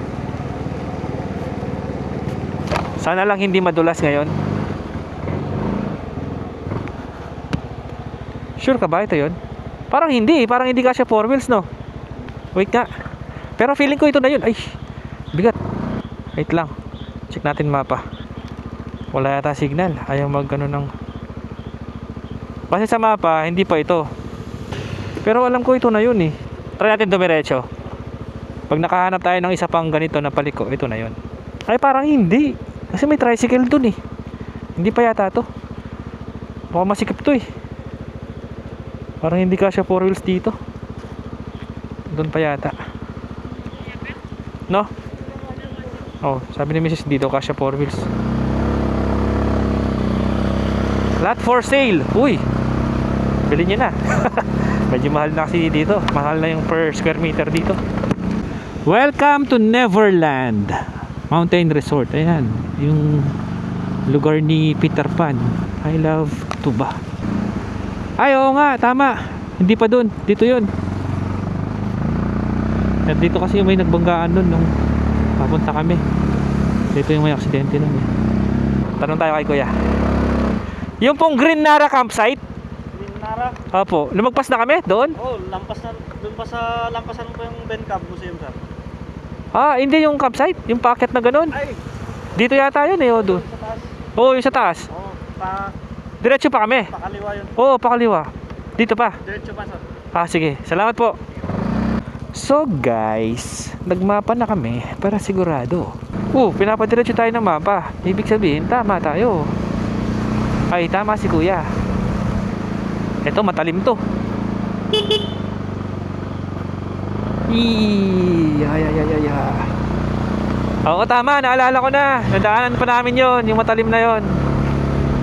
Sana lang hindi madulas ngayon. Sure ka ba ito yun? Parang hindi kasya 4 wheels, no? Wait nga. Pero feeling ko ito na yun. Ay, bigat. Wait lang, check natin mapa. Wala yata signal. Ayaw mag ano ng... Kasi sa mapa, hindi pa ito. Pero alam ko ito na yun eh. Try natin dumiretso. Pag nakahanap tayo ng isa pang ganito na paliko, ito na yun. Ay, parang hindi. Kasi may tricycle dun eh. Hindi pa yata to. Baka masikip to eh. Parang hindi kasya 4 wheels dito. Doon pa yata. No? Oh, sabi ni Mrs. dito kasya 4 wheels. Lot for sale. Uy, bilhin nyo na. Medyo mahal na kasi dito. Mahal na yung per square meter dito. Welcome to Neverland Mountain Resort. Ayan, yung lugar ni Peter Pan. I love Tuba. Ay, oo nga, tama. Hindi pa dun, dito yun. At dito kasi may nagbanggaan dun nung papunta kami. Dito yung may aksidente nun eh. Tanong tayo kay kuya. Yung pong Green Nara campsite. Green Nara. Opo, lumagpas na kami doon? Oh, lampas na doon pa sa lampasan po yung Bencab Museum, sir. Ah, hindi yung campsite, yung packet na ganun. Ay, Dito yata yun eh, o doon. sa taas. Oo, yung sa taas. Oh, Diretso pa kami. pakaliwa yun. Oo, pakaliwa. Dito pa. Diretso pa, sir. Ah, sige. Salamat po. So guys, nagmapa na kami para sigurado. Pinapadiretso tayo ng mapa. Ibig sabihin, tama tayo. Ay, tama si kuya. Ito, matalim to. Ay. Oo, tama. Naalala ko na. Nadaanan pa namin yon, yung matalim na yon.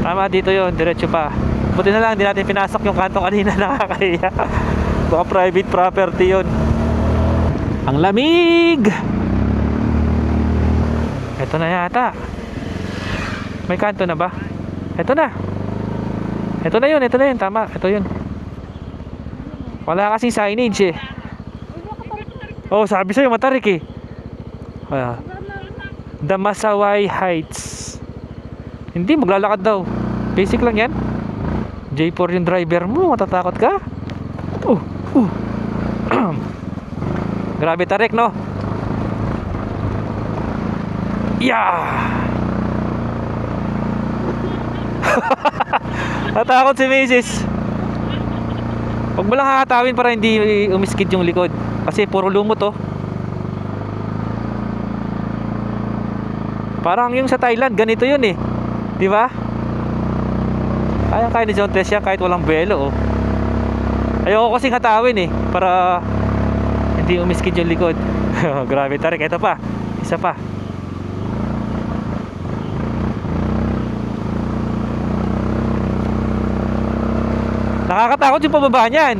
Tama, dito yon, diretso pa. Buti na lang, hindi natin pinasok yung kanto kanina. Nakakahiya. Baka private property yon. Ang lamig! Ito na yata. May kanto na ba? Ito na. Ito na yun. Tama, ito yun. Wala kasing signage eh. Oh, sabi sa'yo, matarik eh. Damasaway Heights. Hindi, maglalakad daw. Basic lang yan. J4 yung driver mo, matatakot ka? Grabe tarik, no? Natakot si Mrs. Huwag mo lang hahatawin para hindi umiskid yung likod. Kasi puro lumot, oh. Parang yung sa Thailand, ganito yun eh. Di ba? Kaya ni John Tess yan kahit walang buwelo, oh. Ayoko kasing hatawin eh, para hindi umiskid yung likod. Grabe tarik. Ito pa, isa pa. Nakakatakot yung pababa niyan.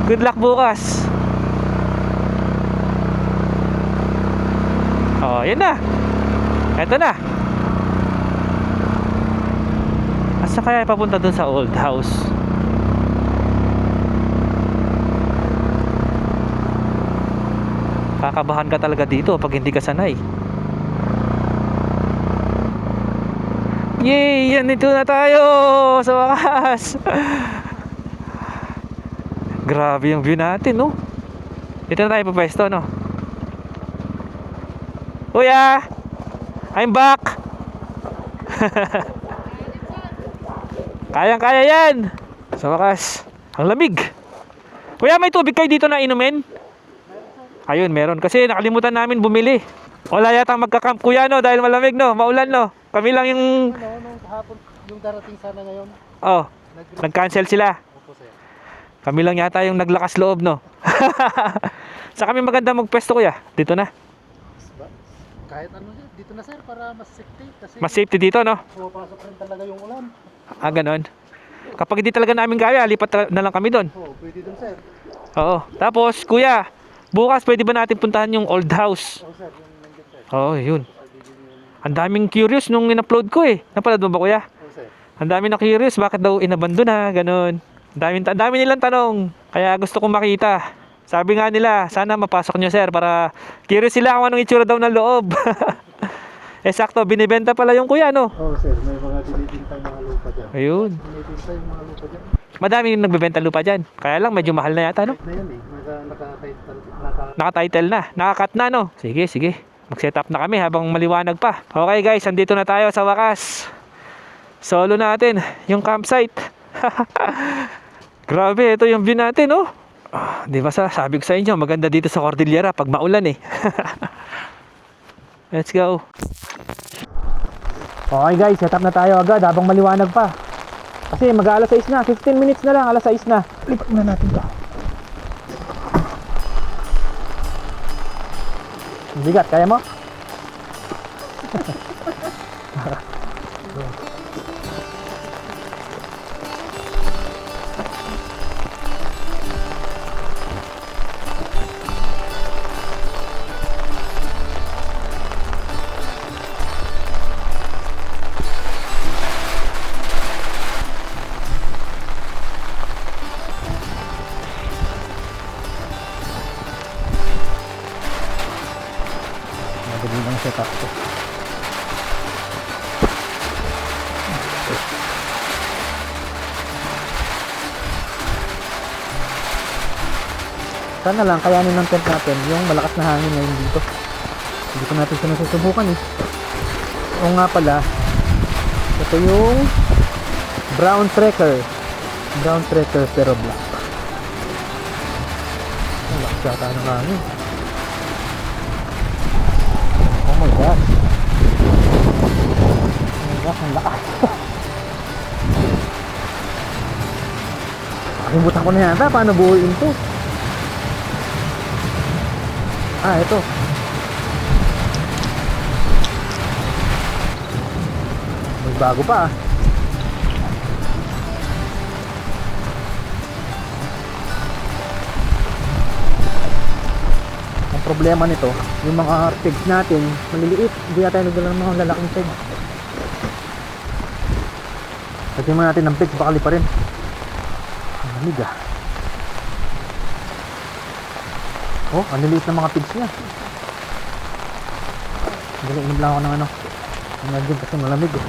Good luck bukas. Oh, yun na. Ito na. Asa kaya papunta dun sa old house? Kakabahan ka talaga dito pag hindi ka sanay. Yay! Nandito na tayo! Sa wakas! Grabe yung view natin, no? Dito na tayo papwesto, no? Kuya! I'm back! Kayang-kaya yan! Sa wakas, ang lamig! Kuya, may tubig kayo dito na inumin? Ayun, meron. Kasi nakalimutan namin bumili. Wala yatang magka-camp, kuya, no? Dahil malamig, no? Maulan, no? Kami lang yung... Nung kahapon, yung darating sana ngayon. Oh, nag-cancel sila. Opo, sir. Kami lang yata yung naglakas loob, no? Sa kami maganda magpwesto, kuya. Dito na. Kahit ano sir, dito na sir para mas safety. Kasi Mas safety dito, no? pumapasok rin talaga yung ulan. Ah, ganon. Kapag hindi talaga namin kaya, lipat na lang kami doon. Oo, pwede dun sir. Oo. Tapos, kuya, bukas pwede ba natin puntahan yung old house? Oo sir, yung nandiyan sir. Oo, yun. Ang daming curious nung in-upload ko eh. Napanood mo ba, kuya? Oo sir. Ang dami na curious, bakit daw inabandon na, ganon. Ang dami nilang tanong. Kaya gusto kong makita. Sabi nga nila, sana mapasok nyo sir para curious sila kung anong itsura daw ng loob. Sakto, binibenta pala yung kuya, no? Oo sir, may mga binibintang mga lupa dyan. Ayun. Binibinta yung mga lupa dyan. Madaming nagbebenta lupa dyan. Kaya lang, medyo mahal na yata, no? Na yan eh, naka-title. Naka-title na. Naka-cut na, no? Sige. Mag-set up na kami habang maliwanag pa. Okay guys, andito na tayo sa wakas. Solo natin yung campsite. Grabe, ito yung view natin, no? Di ba sabi ko sa inyo, maganda dito sa Cordillera pag maulan eh. Let's go. Okay guys, set up na tayo agad habang maliwanag pa. Kasi mag-aalas 6 na, 15 minutes na lang, alas 6 na. Lipat muna natin to. Bigat, kaya mo? Magandang setup ko. Sana lang kayanin ng tent natin yung malakas na hangin ngayon dito. Hindi ko natin siya nasusubukan eh. O nga pala, ito yung Brown Trekker. Brown Trekker pero black. Ang lakas yata ng hangin. Oh my gosh. Oh my gosh, ang lakas. Nakalimutan ko na yata paano buuin to. Ito. May bago pa ah. Ang problema nito, yung mga pegs natin, maliliit. Hindi natin nagdala ng mga lalaking pegs. Lagyan mo natin ng pegs, baka lipa rin. Ang lamig ah. Oh, ang liliit ng mga pigs niya. Galing lang ako ng ano. Ang naging kasi malamig eh.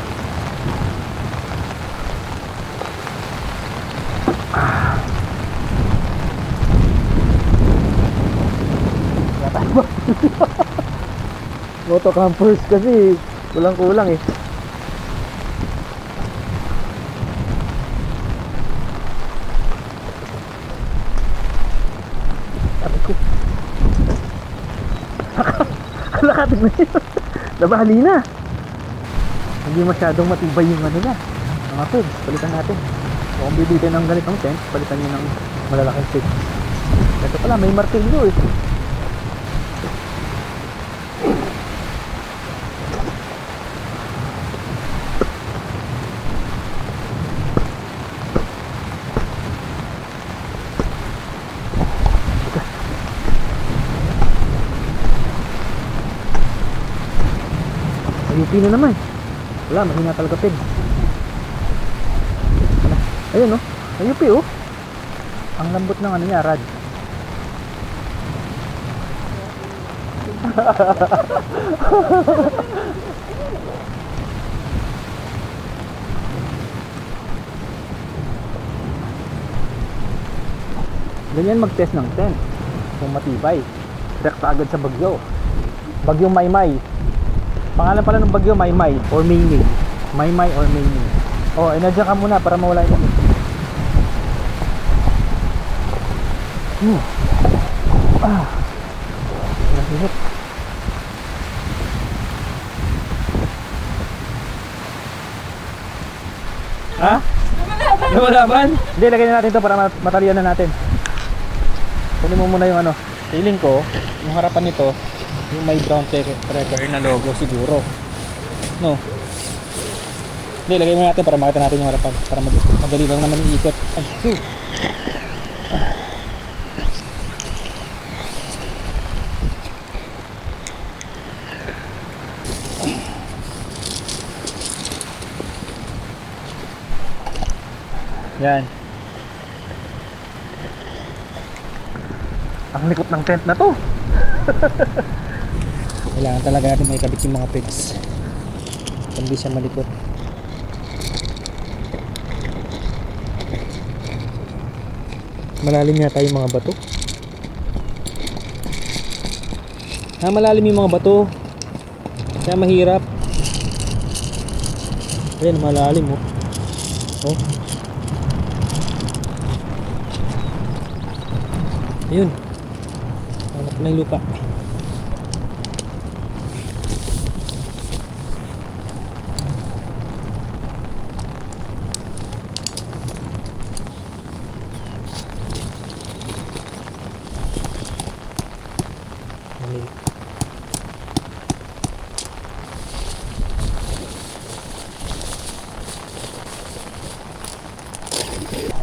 Yata ba? Moto campers kasi kulang kulang eh. Sabi ko lakatig na yun. Nabali na. Hindi masyadong matibay yung ano na. Mga pigs, palitan natin. So kung bibitin ng ganitong tent, palitan nyo ng malalaking pigs. Ito pala, may martilyo eh. Ayupi na naman. Wala, mahina talaga pig. Ayun oh, ayupi oh. Ang lambot ng ano niya, rad. Ganyan mag-test ng tent. Kung matibay. Direkta agad sa bagyo. Bagyong Maymay. Pangalan pala ng bagyo, Maymay or Maymay. Maymay or Maymay. Oh, inadya ka muna para mawala yung Nahihit. Ha? Lumalaban? Hindi, lagay na natin to para matalian na natin. Kunin mo muna yung ano. Feeling ko, yung harapan nito, yung may brown trekker na logo siguro. No? Hindi, lagay mo natin para makita natin yung harapan. Para madali lang naman yung ikot. Ay, yan. Ang likot ng tent na to. Kailangan talaga natin may kabit yung mga pegs. Hindi siya malikot. Malalim yata yung mga bato. Malalim yung mga bato. Kaya mahirap. Ayan, malalim oh. Oh. Ayun. Hanap na yung lupa.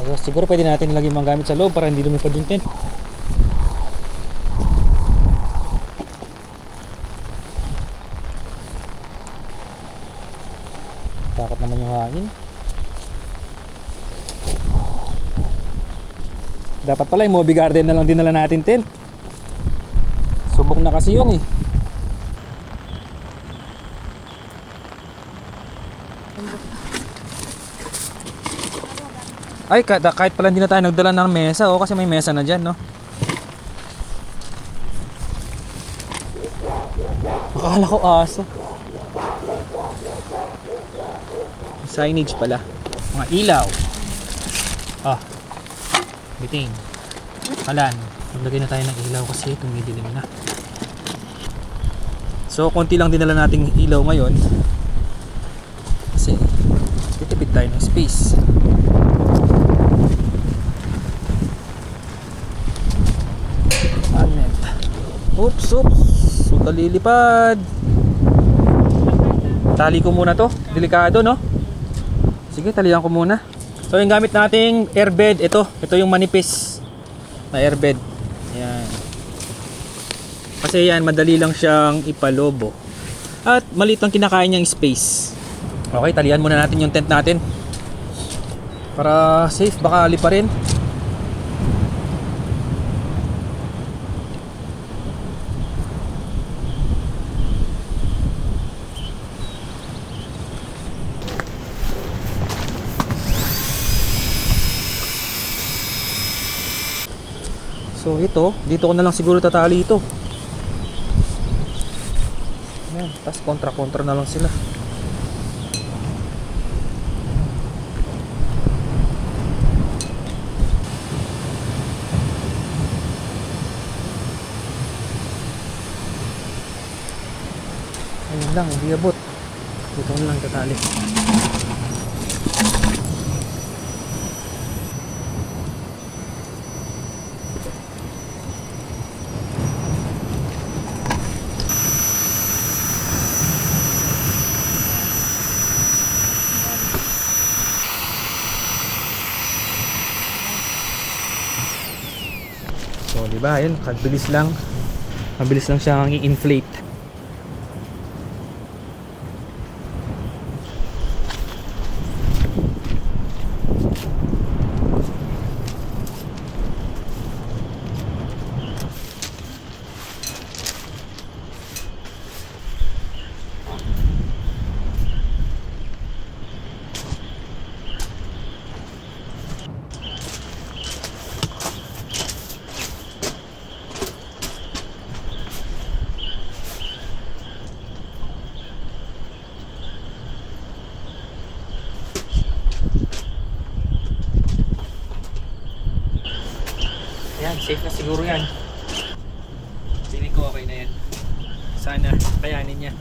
Ayos, siguro pwede natin ilagay mga gamit sa loob para hindi lumipad yung tent. Takot naman yung hangin. Dapat pala yung Moby Garden na lang dinala natin tent. Subok na kasi yung eh. Ay, kahit pala hindi na tayo nagdala ng mesa, oh, kasi may mesa na dyan, no? Akala ko aso. Signage pala. Mga ilaw. Ah. Biting. Kalan. Maglagay na tayo ng ilaw kasi tumidilim na. So, konti lang dinala nating ilaw ngayon. Kasi, titipid tayo ng space. Magnet. Oops, oops. So, talilipad. Tali ko muna to. Delikado, no? Sige, talihan ko muna. So, yung gamit nating airbed, ito yung manipis na airbed. Ayan. Kasi yan, madali lang siyang ipalobo. At maliit ang kinakain niyang space. Okay, talihan muna natin yung tent natin. Para safe, baka lipa rin. So ito, dito ko na lang siguro tatali ito. Ayan, tapos kontra-kontra na lang sila. Ayun lang, hindi abot. Dito ko na lang tatali. So, di ba? Ayun, mabilis lang. Mabilis lang siyang i-inflate. Yan, safe na siguro yan. Feeling ko okay na yan. Sana kayanin niya.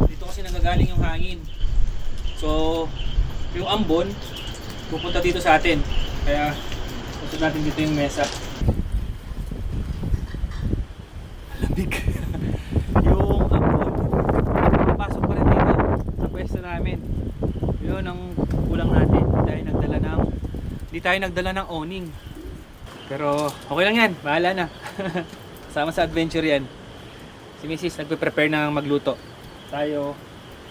Dito kasi nagagaling yung hangin. So, yung ambon pupunta dito sa atin. Kaya punta natin dito yung mesa. Lamig. Yung ambon papasok pa rin dito sa pwesto namin. Yun ang kulang natin. Hindi tayo nagdala ng awning. Pero okay lang yan, bahala na. Sama sa adventure yan. Si Mrs. nagpe-prepare na magluto. Tayo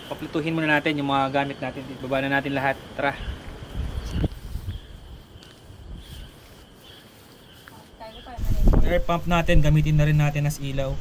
paplutuhin muna natin yung mga gamit natin. Ibaba na natin lahat. Tara. Air pump natin, gamitin na rin natin as ilaw.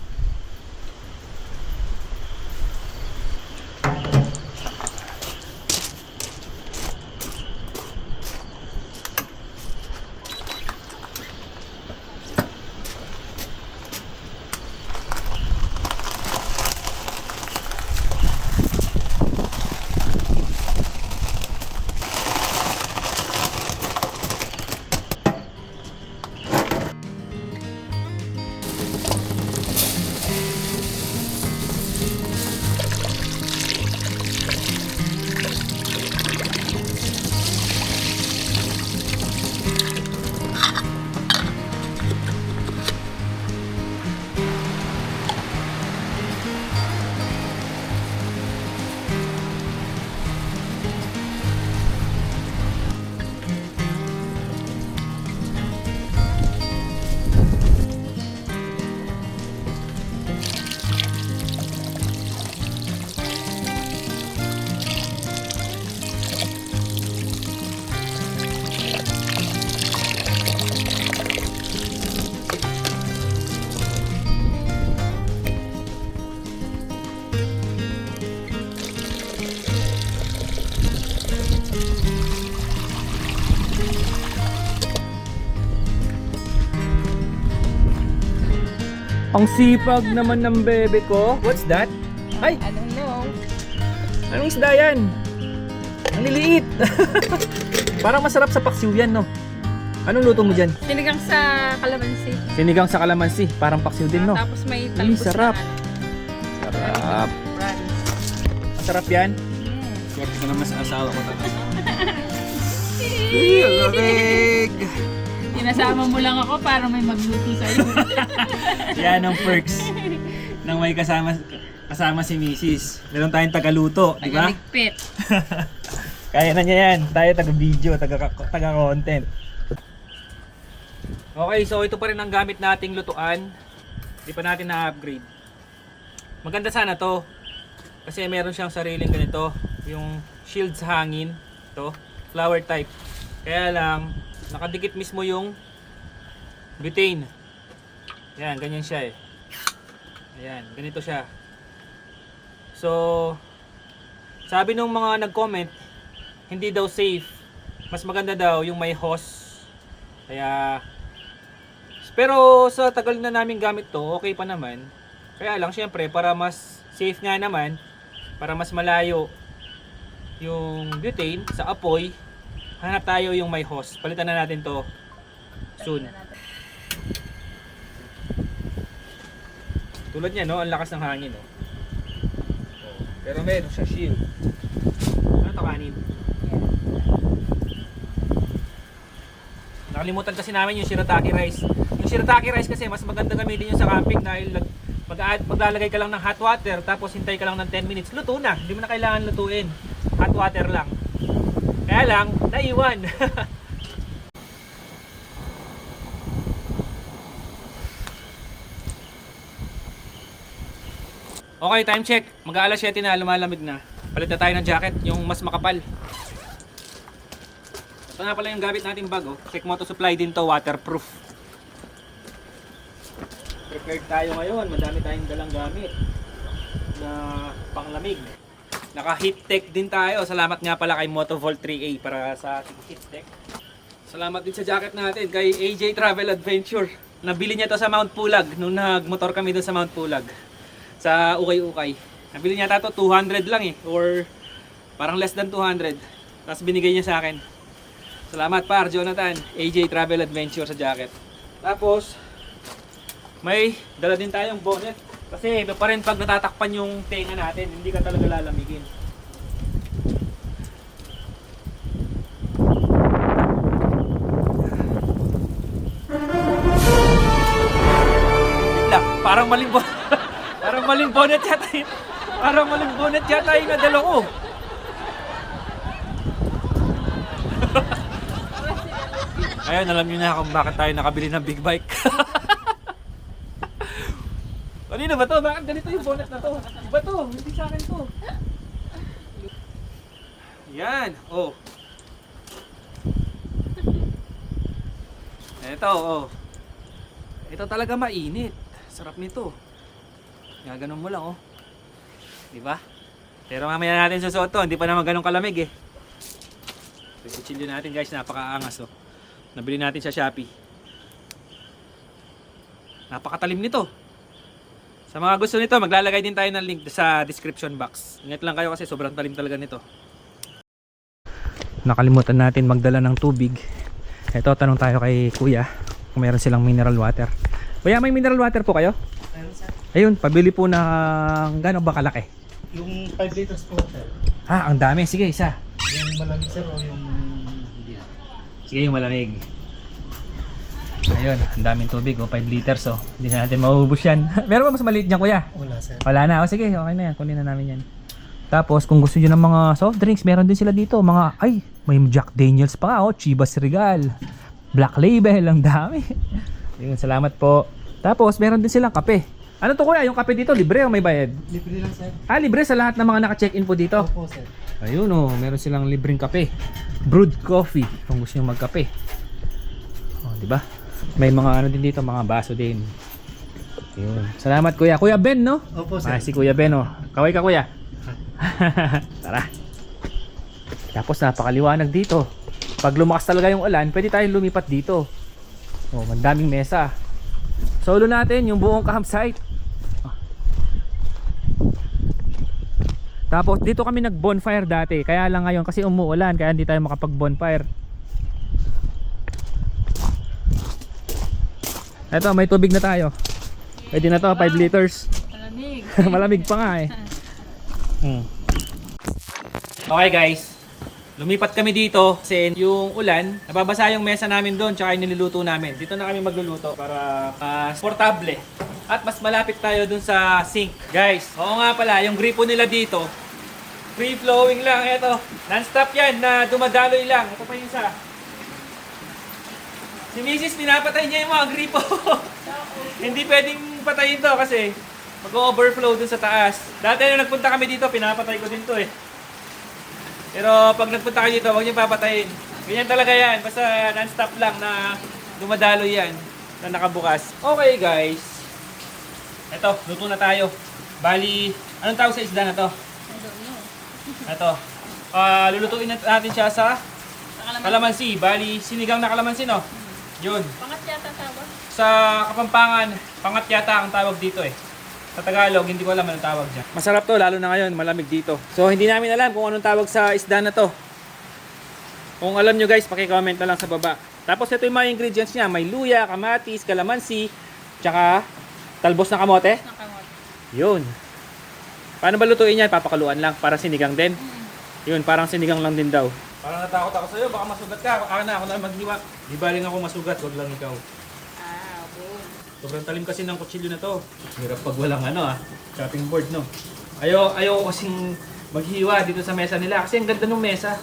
Ang sipag naman ng bebe ko. What's that? Ay! I don't know. Anong isda yan? Ang liliit. Parang masarap sa paksiw yan, no? Anong luto mo dyan? Sinigang sa kalamansi. Sinigang sa kalamansi. Parang paksiw din, no? Tapos may talbos sarap. na Sarap. prawns. Masarap yan. Swerte ko naman sa asawa ko. Lamig! Sinasama mo lang ako para may magluto sa'yo. Yan ang perks ng may kasama si Mrs. Meron tayong tagaluto, di ba? Tagaligpit. Kaya na niya yan. Tayo taga-video, taga-content. Okay, so ito pa rin ang gamit nating lutuan. Di pa natin na-upgrade. Maganda sana to. Kasi meron siyang sariling ganito. Yung shield sa hangin. Ito, flower type. Kaya lang, nakadikit mismo yung butane. Yan, ganyan siya eh. Ayan, ganito siya. So, sabi nung mga nag-comment, hindi daw safe. Mas maganda daw yung may hose. Kaya, pero sa tagal na namin gamit to, okay pa naman. Kaya lang, syempre, para mas safe nga naman, para mas malayo yung butane sa apoy, hanap tayo yung may hose. Palitan na natin to soon. Tulad niya, no? Ang lakas ng hangin, no? Pero meron siya shield. Ano to, kanin? Nakalimutan kasi namin yung shirataki rice. Yung shirataki rice kasi mas maganda gamitin yung sa camping dahil maglalagay ka lang ng hot water tapos hintay ka lang ng 10 minutes. Luto na. Hindi mo na kailangan lutuin. Hot water lang. Kaya lang, naiwan. Okay, time check. Mag-aalas 7 na, lumalamig na. Palit na tayo ng jacket, yung mas makapal. Ito na pala yung gamit nating bag, oh. Check Moto Supply din to, waterproof. Prepared tayo ngayon, madami tayong dalang gamit na panglamig. Naka heat tech din tayo. Salamat nga pala kay Motovolt 3A para sa ating heat tech. Salamat din sa jacket natin kay AJ Travel Adventure. Nabili niya to sa Mount Pulag nung nagmotor kami doon sa Mount Pulag. Sa Ukay-Ukay. Nabili niya to 200 lang eh, or parang less than 200. Tapos binigay niya sa akin. Salamat par Jonathan, AJ Travel Adventure sa jacket. Tapos may dala din tayong bonnet. Kasi iba pa rin pag natatakpan yung tenga natin, hindi ka talaga lalamigin. Wait lang, parang maling parang maling bonnet yata yun. Parang maling bonnet yata yung nadala ko. Ayun, alam niyo na kung bakit tayo nakabili ng big bike. Kanina ba to? Bakit ganito yung bonnet na to? Iba to, hindi sa akin to. Yan, oh. Ito, oh. Ito talaga mainit. Sarap nito. Gaganon mo lang, oh. Diba? Pero mamaya natin susuot to, hindi pa naman ganun kalamig eh. So, kutsilyo natin guys, napakaangas, oh. Nabili natin sa Shopee. Napakatalim nito. Sa mga gusto nito, maglalagay din tayo ng link sa description box. Ingat lang kayo kasi sobrang talim talaga nito. Nakalimutan natin magdala ng tubig. Ito, tanong tayo kay Kuya kung meron silang mineral water. Kuya, may mineral water po kayo? Ayun, pabili po ng gano'n ba kalaki? Yung 5 liters po, sir. Ah, ang dami. Sige, isa. Yung malamig, sir, o yung hindi. Sige, yung malamig. Ayun, ang daming tubig, oh, 5 liters, oh. Hindi na natin maubos yan. Meron ba mas maliit dyan, Kuya? Wala, sir. Wala na. O sige, okay na yan. Kunin na namin yan. Tapos, kung gusto nyo ng mga soft drinks, meron din sila dito. Mga, ay, may Jack Daniels pa, oh. Chivas Regal. Black Label, ang dami. Ayun, salamat po. Tapos, meron din silang kape. Ano to, Kuya? Yung kape dito, libre o may bayad? Libre lang, sir. Ah, libre sa lahat ng mga naka-check-in po dito. Opo, sir. Ayun, oh. Meron silang libreng kape. Brewed coffee, kung gusto nyo magkape. Oh, di ba? May mga ano din dito, mga baso din. Ayun. Salamat, Kuya. Kuya Ben, no? Opo, sir. Ah, si Kuya Ben, oh. Kaway ka, Kuya. Tara. Tapos napakaliwanag dito. Pag lumakas talaga yung ulan, pwede tayong lumipat dito. Oh, mandaming mesa. Solo natin yung buong campsite. Tapos dito kami nag bonfire dati, kaya lang ngayon kasi umuulan kaya hindi tayo makapag bonfire. Eto, may tubig na tayo. Pwede na to, 5 liters. Malamig. Malamig pa nga eh. Okay guys, lumipat kami dito kasi yung ulan, nababasa yung mesa namin doon tsaka yung niluluto namin. Dito na kami magluluto para portable at mas malapit tayo dun sa sink. Guys, oo nga pala, yung gripo nila dito, free flowing lang. Eto, non-stop yan na dumadaloy lang. Ito pa yung isa. Si Mrs. pinapatay niya yung mga gripo. Hindi pwedeng patayin to kasi mag-overflow dun sa taas. Dati nung nagpunta kami dito, pinapatay ko din to eh. Pero pag nagpunta kayo dito, huwag niyo papatayin. Ganyan talaga yan. Basta non-stop lang na dumadaloy yan na nakabukas. Okay guys. Eto, luto na tayo. Bali, anong tawag sa isda na to? I don't know. Ito. Lulutuin natin siya sa kalamansi. Bali, sinigang na kalamansi, no? Yun. Pangat yata tawag. Sa Kapampangan, pangat yata ang tawag dito eh. Sa Tagalog, hindi ko alam anong tawag dyan. Masarap to, lalo na ngayon, malamig dito. So, hindi namin alam kung anong tawag sa isda na to. Kung alam nyo guys, paki-comment na lang sa baba. Tapos ito yung mga ingredients niya. May luya, kamatis, kalamansi, tsaka talbos na kamote. Nakamot. Yun. Paano ba lutuin yan? Papakaluan lang, para sinigang din. Yun, parang sinigang lang din daw. Parang natakot ako sa'yo, baka masugat ka. Ako na maghiwa. Di baling ako masugat, wag lang ikaw. Boom. Sobrang talim kasi ng kutsilyo na to. Hirap pag walang chopping board, no? Ayaw kasing maghiwa dito sa mesa nila kasi ang ganda ng mesa.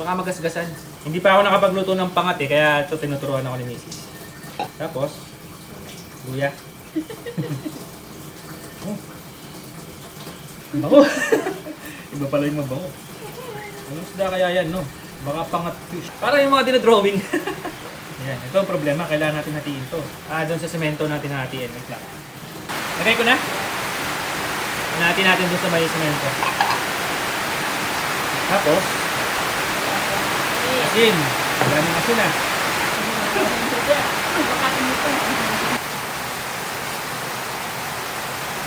Baka magasgasan. Hindi pa ako nakapagluto ng pangat eh, kaya ito tinuturuan ako ni Mrs. Tapos, luya. Oh. Bango. Iba pala yung mabango. Anong isda kaya yan, no? Baka pangat fish. Para yung mga dinadrawing. Yan, ito ang problema. Kailangan natin hatiin to. Doon sa semento natin hatiin. Wait lang. Lagay ko na. Natin doon sa may semento. Tapos, asin. Maraming asin ah.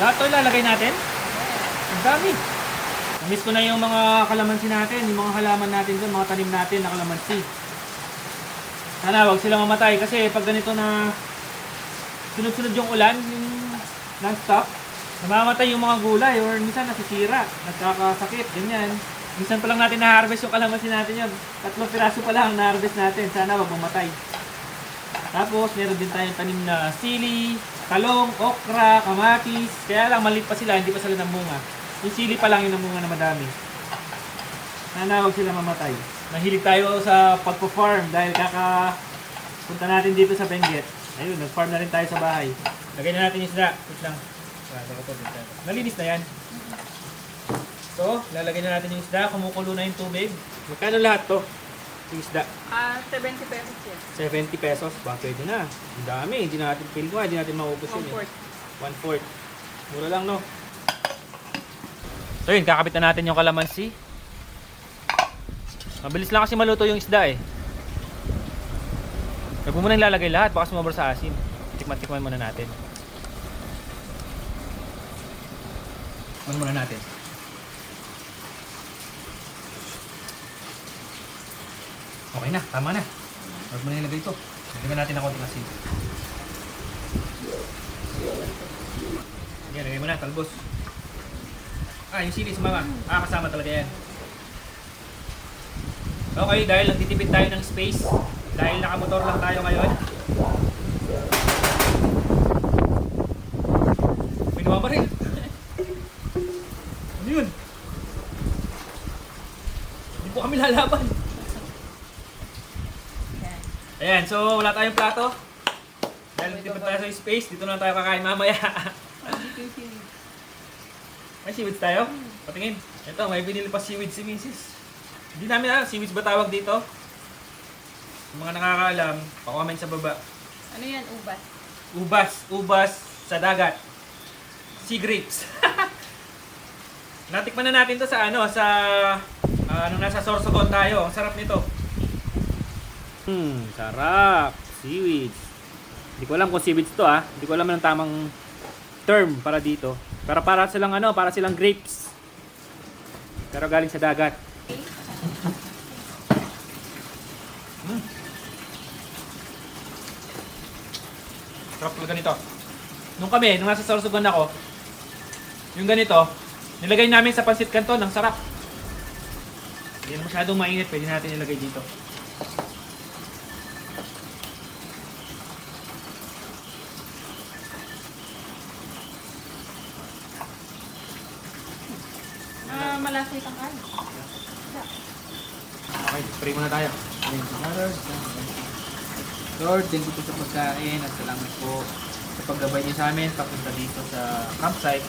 Lahat to ilalagay natin? Ang dami. Miss ko na yung mga kalamansi natin, yung mga halaman natin doon, mga tanim natin na kalamansi. Sana wag silang mamatay kasi pag ganito na sunod-sunod yung ulan, yung non-stop, namamatay yung mga gulay or minsan nasisira, nagkakasakit, ganyan. Minsan pa lang natin na-harvest yung kalamansi natin yun. 3 piraso pa lang na-harvest natin, sana wag mamatay. Tapos meron din tayong tanim na sili, talong, okra, kamatis. Kaya lang maliit pa sila, hindi pa sila namunga. Yung sili pa lang yung namunga na madami. Sana wag sila mamatay. Nahilig tayo sa pagpo-farm dahil punta natin dito sa Benguet. Ayun, nag-farm na rin tayo sa bahay. Lagay na natin yung isda. Wait lang. Nalinis na yan. So, lalagay na natin yung isda. Kumukulo na yung tubig. Magkano lahat to? Yung isda? 70 pesos yan. 70 pesos. Ba, pwede na. Ang dami. Hindi natin feel ko. Hindi natin maubos yun. 1/4. Mura lang, no? So yun, kakabit na natin yung kalamansi. Mabilis lang kasi maluto yung isda eh. Huwag mo muna ilalagay lahat, baka sumobra sa asin. Tikman muna natin. Tikman muna natin. Okay na, tama na. Huwag mo na ilagay ito. Lagyan natin ng konting asin. Yan, lagay mo na, talbos. Yung sili sumama. Kasama talaga yan. Okay, dahil nagtitipid tayo ng space, dahil nakamotor lang tayo ngayon. May nababaril. Ano yun? Hindi po kami lalaban. Ayan, so wala tayong plato. Dahil nagtitipid tayo sa space, dito na tayo kakain mamaya. May seaweeds tayo? Patingin. Ito, may binili pa seaweeds si Mrs. Hindi namin alam, seaweeds ba tawag dito? Yung mga nakakaalam, pa-comment sa baba. Ano yan? Ubas? Ubas sa dagat. Sea grapes. Natikman na natin to sa nung nasa Sorsogon tayo. Ang sarap nito. Sarap. Seaweeds. Hindi ko alam kung seaweeds to ah. Hindi ko alam ang tamang term para dito. Pero para silang ano, para silang grapes. Pero galing sa dagat. Sarap talaga nito. Nung nasa Sorsogon ako, yung ganito, nilagay namin sa pansit canton, ang sarap. Hindi na masyadong mainit, pwede natin ilagay dito. Malasa itang kain. Okay, pray muna tayo. Lord, thank you po sa pagkain at salamat po sa paggabay niyo sa amin papunta dito sa campsite.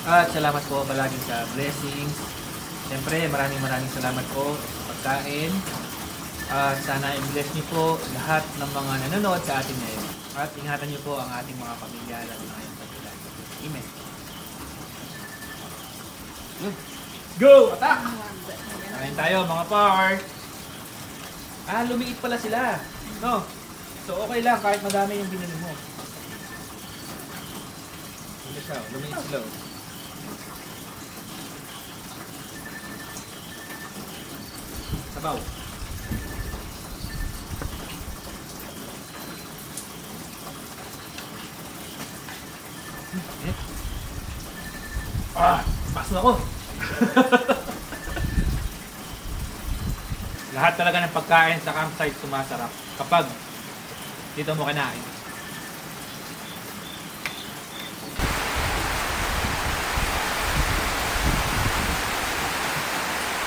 At salamat po palagi sa blessings. Siyempre, maraming salamat po sa pagkain. At sana i-bless niyo po lahat ng mga nanonood sa atin ngayon. At ingatan niyo po ang ating mga pamilya at mga kayong pagkain. Amen. Go! Attack! Kain tayo mga par! Ah, lumiit pala sila. No? So okay lang kahit madami yung binili mo. Ano siya? Lumiit sila. Sabaw. Ah! Paso ako! Lahat talaga ng pagkain sa campsite sumasarap kapag dito mo kinain.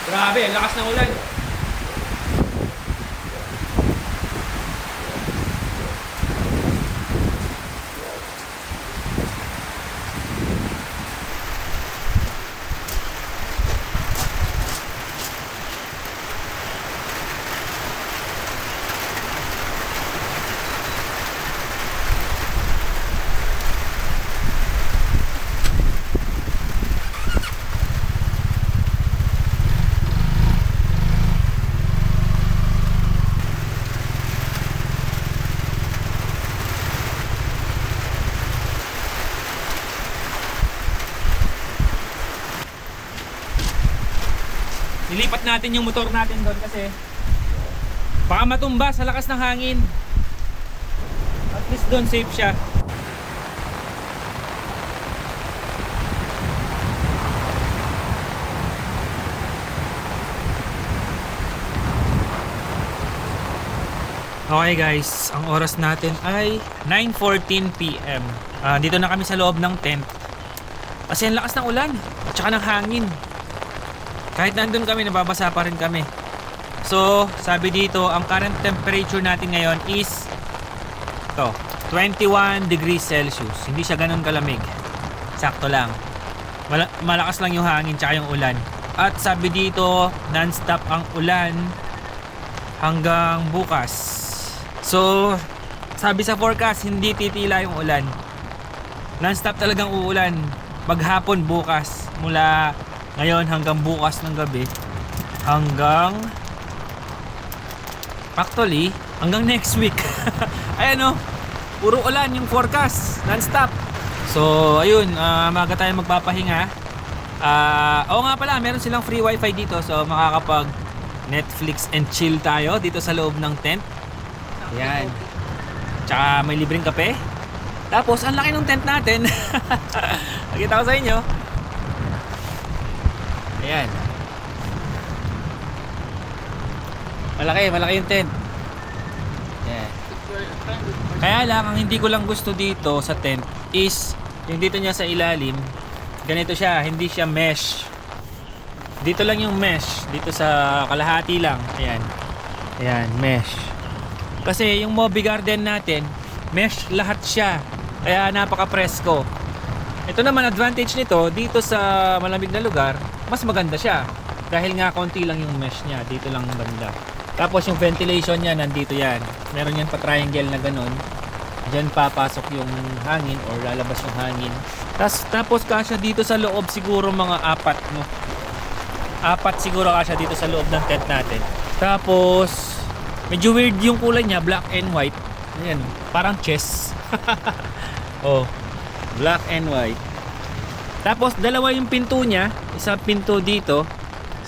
Grabe, ang lakas ng ulan. Nilipat natin yung motor natin doon kasi baka matumba sa lakas ng hangin. At least doon safe siya. Okay guys, ang oras natin ay 9:14 PM. Dito na kami sa loob ng tent. Kasi ang lakas ng ulan at saka ng hangin. Kahit nandun kami, nababasa pa rin kami. So, sabi dito, ang current temperature natin ngayon is 21 degrees Celsius. Hindi siya ganun kalamig. Sakto lang. Malakas lang yung hangin tsaka yung ulan. At sabi dito, non-stop ang ulan hanggang bukas. So, sabi sa forecast, hindi titila yung ulan. Non-stop talagang uulan. Maghapon bukas, mula ngayon hanggang bukas ng gabi, hanggang actually hanggang next week. Ayan o, puro ulan yung forecast, non-stop. So ayun, maga tayo magpapahinga. Oo nga pala, meron silang free wifi dito, so makakapag Netflix and chill tayo dito sa loob ng tent. Ayan, tsaka may libreng kape. Tapos ang laki ng tent natin. Nakita ko sa inyo. Ayan. Malaki yung tent. Ayan. Kaya lang, ang hindi ko lang gusto dito sa tent is yung dito niya sa ilalim, ganito siya, hindi siya mesh. Dito lang yung mesh, dito sa kalahati lang. Ayan. Ayan, mesh. Kasi yung Moby Garden natin, mesh lahat siya. Kaya napaka-presko. Ito naman advantage nito, dito sa malamig na lugar, mas maganda siya dahil nga konti lang yung mesh niya dito lang banda. Tapos yung ventilation niya nandito yan, meron yan pa triangle na ganun, dyan papasok yung hangin or lalabas yung hangin. Tapos kasya dito sa loob siguro mga 4, no? 4 siguro kasya dito sa loob ng tent natin. Tapos medyo weird yung kulay niya, black and white, Ayan, oh. Parang chess. Oh, black and white. Tapos dalawa yung pinto niya, isang pinto dito,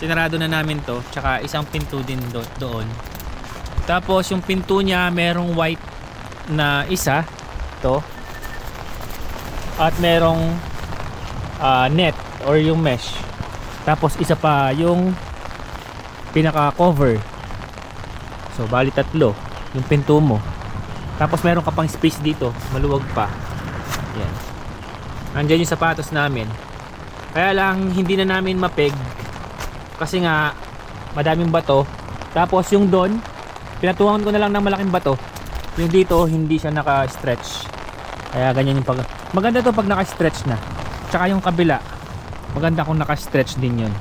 sinarado na namin to, tsaka isang pinto din doon. Tapos yung pinto niya merong white na isa, to. At merong net or yung mesh. Tapos isa pa yung pinaka cover. So bali tatlo yung pinto mo. Tapos meron ka pang space dito, maluwag pa. Yan. Nandiyan yung sapatos namin. Kaya lang hindi na namin mapeg kasi nga madaming bato. Tapos yung doon, pinatuwangan ko na lang ng malaking bato. Yung dito hindi siya naka-stretch. Kaya ganyan yung pag... Maganda to pag naka-stretch na. Tsaka yung kabila, maganda kung naka-stretch din yun.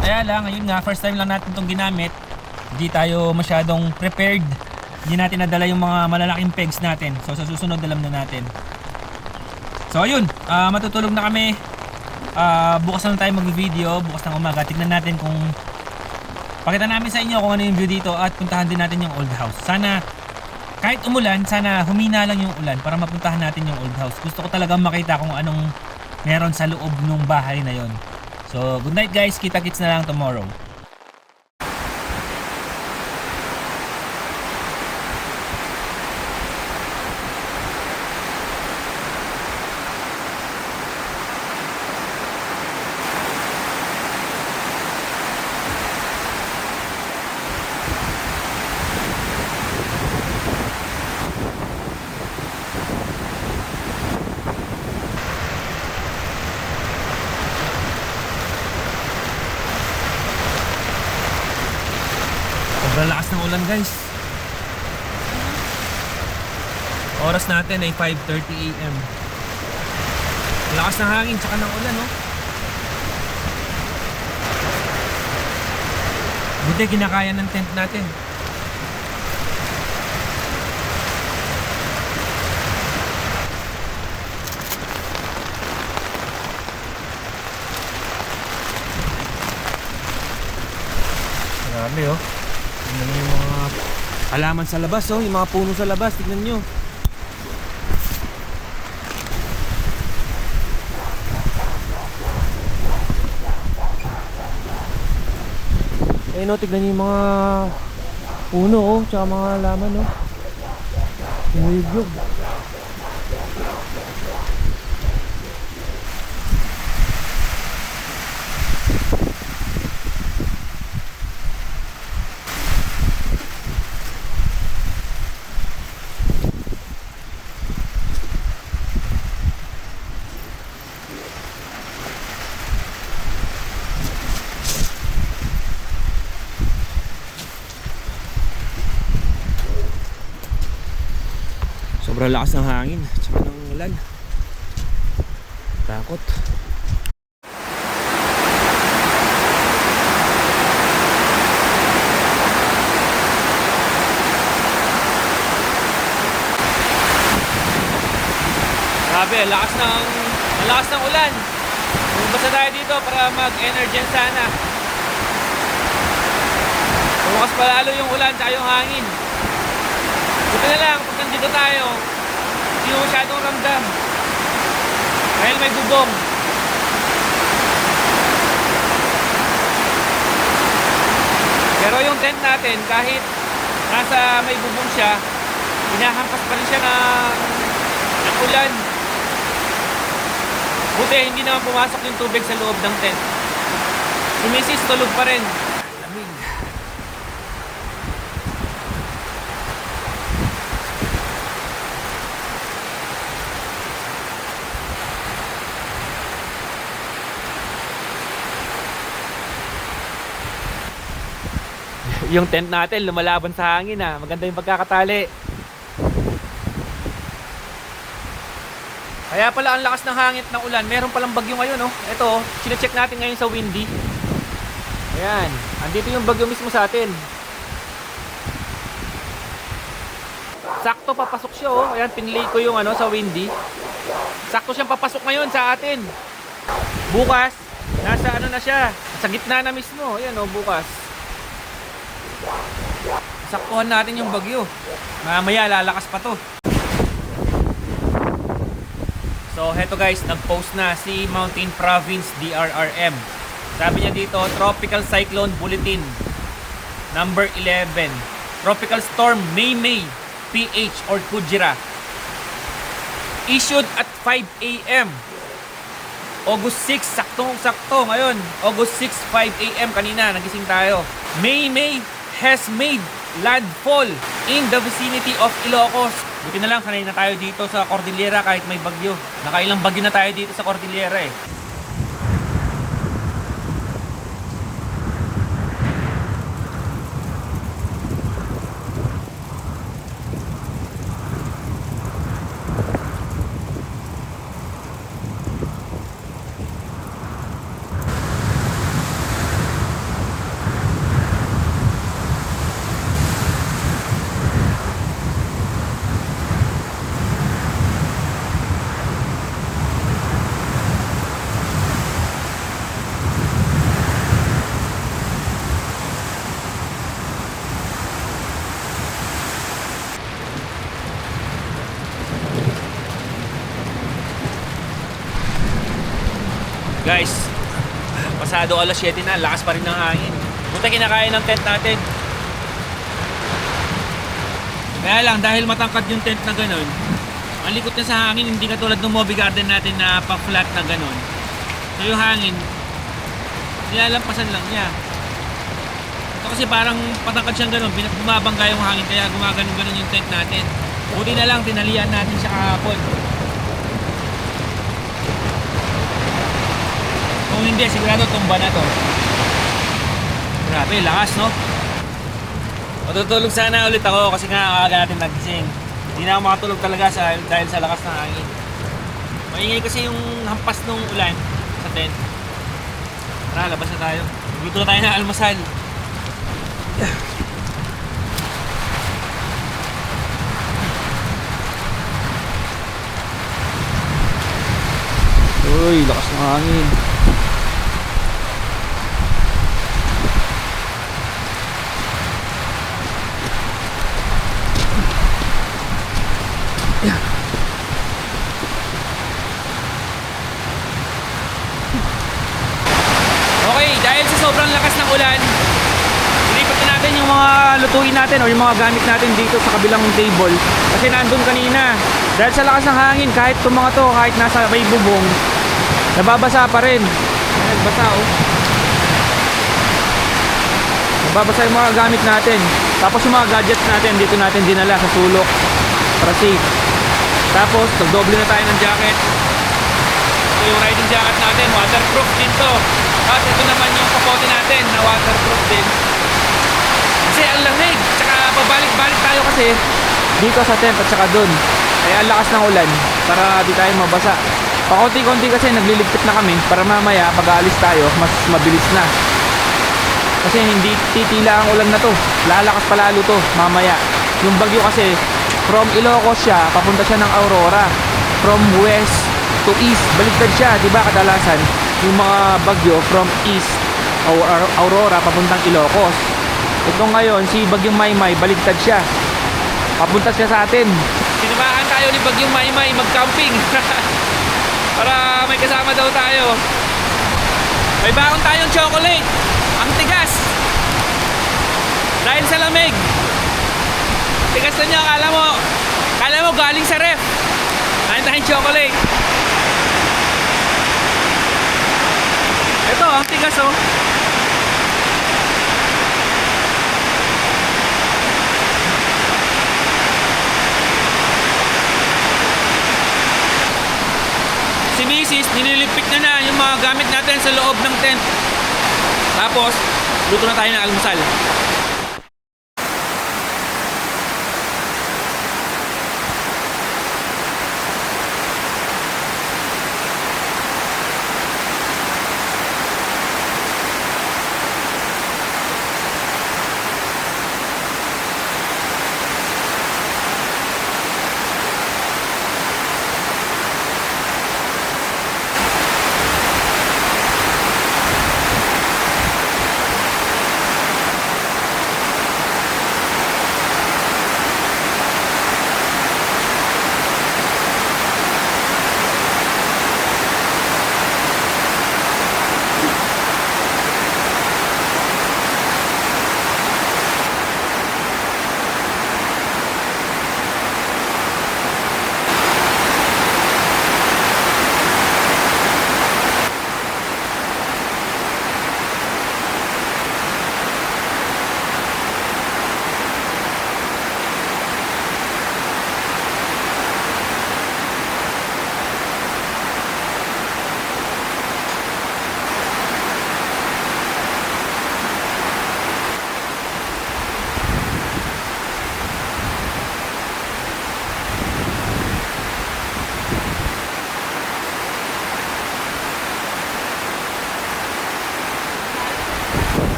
Kaya lang, ayun nga, first time lang natin itong ginamit. Hindi tayo masyadong prepared. Hindi natin nadala yung mga malalaking pegs natin. So sa susunod alam na natin. So ayun, matutulog na kami. Bukas na tayo mag-video, bukas ng umaga. Tignan natin kung pakita namin sa inyo kung ano yung view dito at puntahan din natin yung old house. Sana kahit umulan, sana humina lang yung ulan para mapuntahan natin yung old house. Gusto ko talagang makita kung anong meron sa loob ng bahay na yon. So good night guys, kita-kits na lang tomorrow. Sobrang lakas ng ulan guys. Oras natin ay 5:30 AM. Lakas ng hangin tsaka ng ulan, no? Buti kinakaya ng tent natin. Grabe, oh. Tignan nyo yung mga halaman sa labas, oh. Yung mga puno sa labas, tignan nyo. Eh no, tignan nyo yung mga puno, oh. Tsaka mga halaman, oh. Umuyog-yog. Sobrang lakas ng hangin tsaka ng ulan. Takot. Grabe, lakas ng ulan. Bumasa tayo dito para mag-energy sana. Bukas pa lalo yung ulan tsaka yung hangin. Buti na lang, pag nandito tayo, hindi mo masyadong ramdam. Dahil may bubong. Pero yung tent natin, kahit nasa may bubong siya, hinahampas pa rin siya ng ulan. Buti, hindi naman pumasok yung tubig sa loob ng tent. Si Mrs. tulog pa rin. Lamig. Yung tent natin lumalaban sa hangin, ah. Maganda yung pagkakatali. Kaya pala ang lakas ng hangin ng ulan. Meron palang bagyo ngayon, oh. Ito, sine-check natin ngayon sa windy. Ayan, andito yung bagyo mismo sa atin. Sakto papasok siya, oh. Ayan, pinili ko yung sa windy. Sakto siyang papasok ngayon sa atin. Bukas, nasa na siya, sa gitna na mismo. Ayan, oh, bukas. saktuhan natin yung bagyo. Mamaya lalakas pa to. So heto guys, nag-post na si Mountain Province DRRM. Sabi niya dito, Tropical Cyclone Bulletin number 11. Tropical Storm Maymay PH or Kujira. Issued at 5 a.m. August 6, saktong-sakto ngayon. August 6, 5 a.m. kanina, nagising tayo. Maymay has made landfall in the vicinity of Ilocos. Buti na lang, sanay na tayo dito sa Cordillera kahit may bagyo. Nakailang bagyo na tayo dito sa Cordillera eh. Guys, pasado alas 7 na, lakas pa rin ng hangin. Buti kinakain ng tent natin. Kaya lang, dahil matangkad yung tent na ganun, ang likot niya sa hangin, hindi katulad ng Moby Garden natin na pa-flat na ganun. So yung hangin, nilalampasan lang niya. Ito kasi parang patangkad siyang ganun, bumabangga yung hangin, kaya gumaganon-ganon yung tent natin. Buti na lang, tinalian natin siya kahapon. Kung hindi, sigurado tumba na to. Grabe, lakas no? Matutulog sana ulit ako kasi nga aga natin nagising. Hindi na ako makatulog talaga dahil sa lakas ng hangin. Maingay kasi yung hampas ng ulan sa tent. Tara, labas na tayo. Magluto na tayo ng almusal. Uy, lakas ng hangin. Okay, dahil sa sobrang lakas ng ulan, ilipat na natin yung mga lutuin natin o yung mga gamit natin dito sa kabilang table. Kasi nandun kanina. Dahil sa lakas ng hangin, kahit itong mga to, kahit nasa may bubong, nababasa pa rin. Nagbasa oh. Nababasa yung mga gamit natin. Tapos yung mga gadgets natin, dito natin dinala sa sulok para safe. Tapos, nagdoble na tayo ng jacket. Ito yung riding jacket natin, waterproof din to. At ito naman yung kapote natin na waterproof din. Kasi ang lamig, tsaka babalik-balik tayo kasi dito sa tent at tsaka dun. Kaya ang lakas ng ulan para di tayo mabasa. Pakonti-konti kasi nagliligpit na kami para mamaya pag aalis tayo mas mabilis na. Kasi hindi titila ang ulan na to, lalakas pa lalo to mamaya. Yung bagyo kasi from Ilocos siya, papunta siya ng Aurora. From west to east, baliktad siya, di ba kadalasan? Yung mga bagyo from east or Aurora papuntang Ilocos. Ito ngayon, si Bagyong Maymay, baliktad siya. Papunta siya sa atin. Sinamahan tayo ni Bagyong Maymay mag-camping. Para may kasama daw tayo. May baon tayong chocolate. Ang tigas. Dahil sa lamig. Tigas na niya, akala mo galing sa ref. Kain tayong chocolate. Ito, ang tigas oh. Si Mrs. nililipik na yung mga gamit natin sa loob ng tent. Tapos, luto na tayo ng almusal.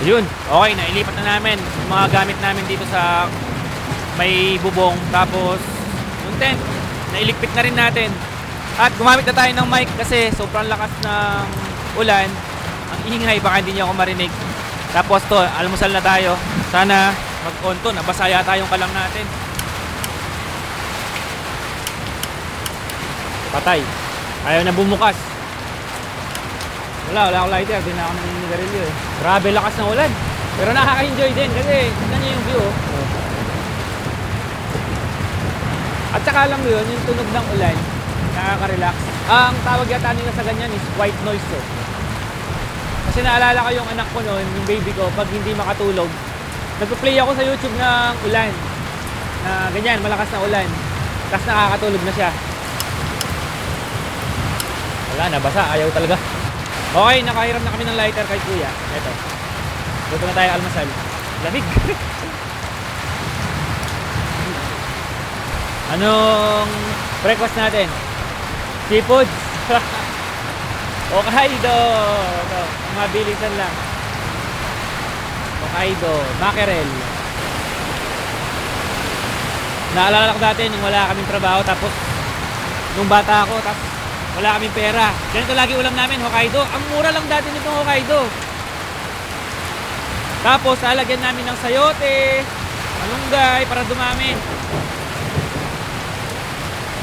Yun, okay, nailipat na namin yung mga gamit namin dito sa may bubong. Tapos, yung tent, nailigpit na rin natin. At gumamit na tayo ng mic kasi sobrang lakas ng ulan. Ang ingay, baka hindi niyo ako marinig. Tapos to, almusal na tayo. Sana mag-on to, nabasa yata yung kalang natin. Patay. Ayaw na bumukas. Wala akong lighter. Di na ako naninigarilyo eh. Grabe lakas ng ulan. Pero nakaka-enjoy din kasi tignan nyo yung view. Oh. At saka alam mo yun, yung tunog ng ulan, nakaka-relax. Ang tawag yata nila sa ganyan is white noise eh. Kasi naalala ko yung anak ko noon, yung baby ko, pag hindi makatulog, nagpo-play ako sa YouTube ng ulan. Na ganyan, malakas na ulan. Tapos nakakatulog na siya. Wala, nabasa. Ayaw talaga. Okay, nakahiram na kami ng lighter kay Kuya. Ito. Dito na tayo almasal. Lamig. Anong breakfast natin? Seafood. Hokkaido. Ito, mga bilisan lang. Hokkaido. Mackerel. Naalala ko dati nung wala kaming trabaho tapos nung bata ako tapos wala kaming pera. Ganito lagi ulam namin, Hokkaido. Ang mura lang dati nitong Hokkaido. Tapos lalagyan namin ng sayote, malunggay para dumami.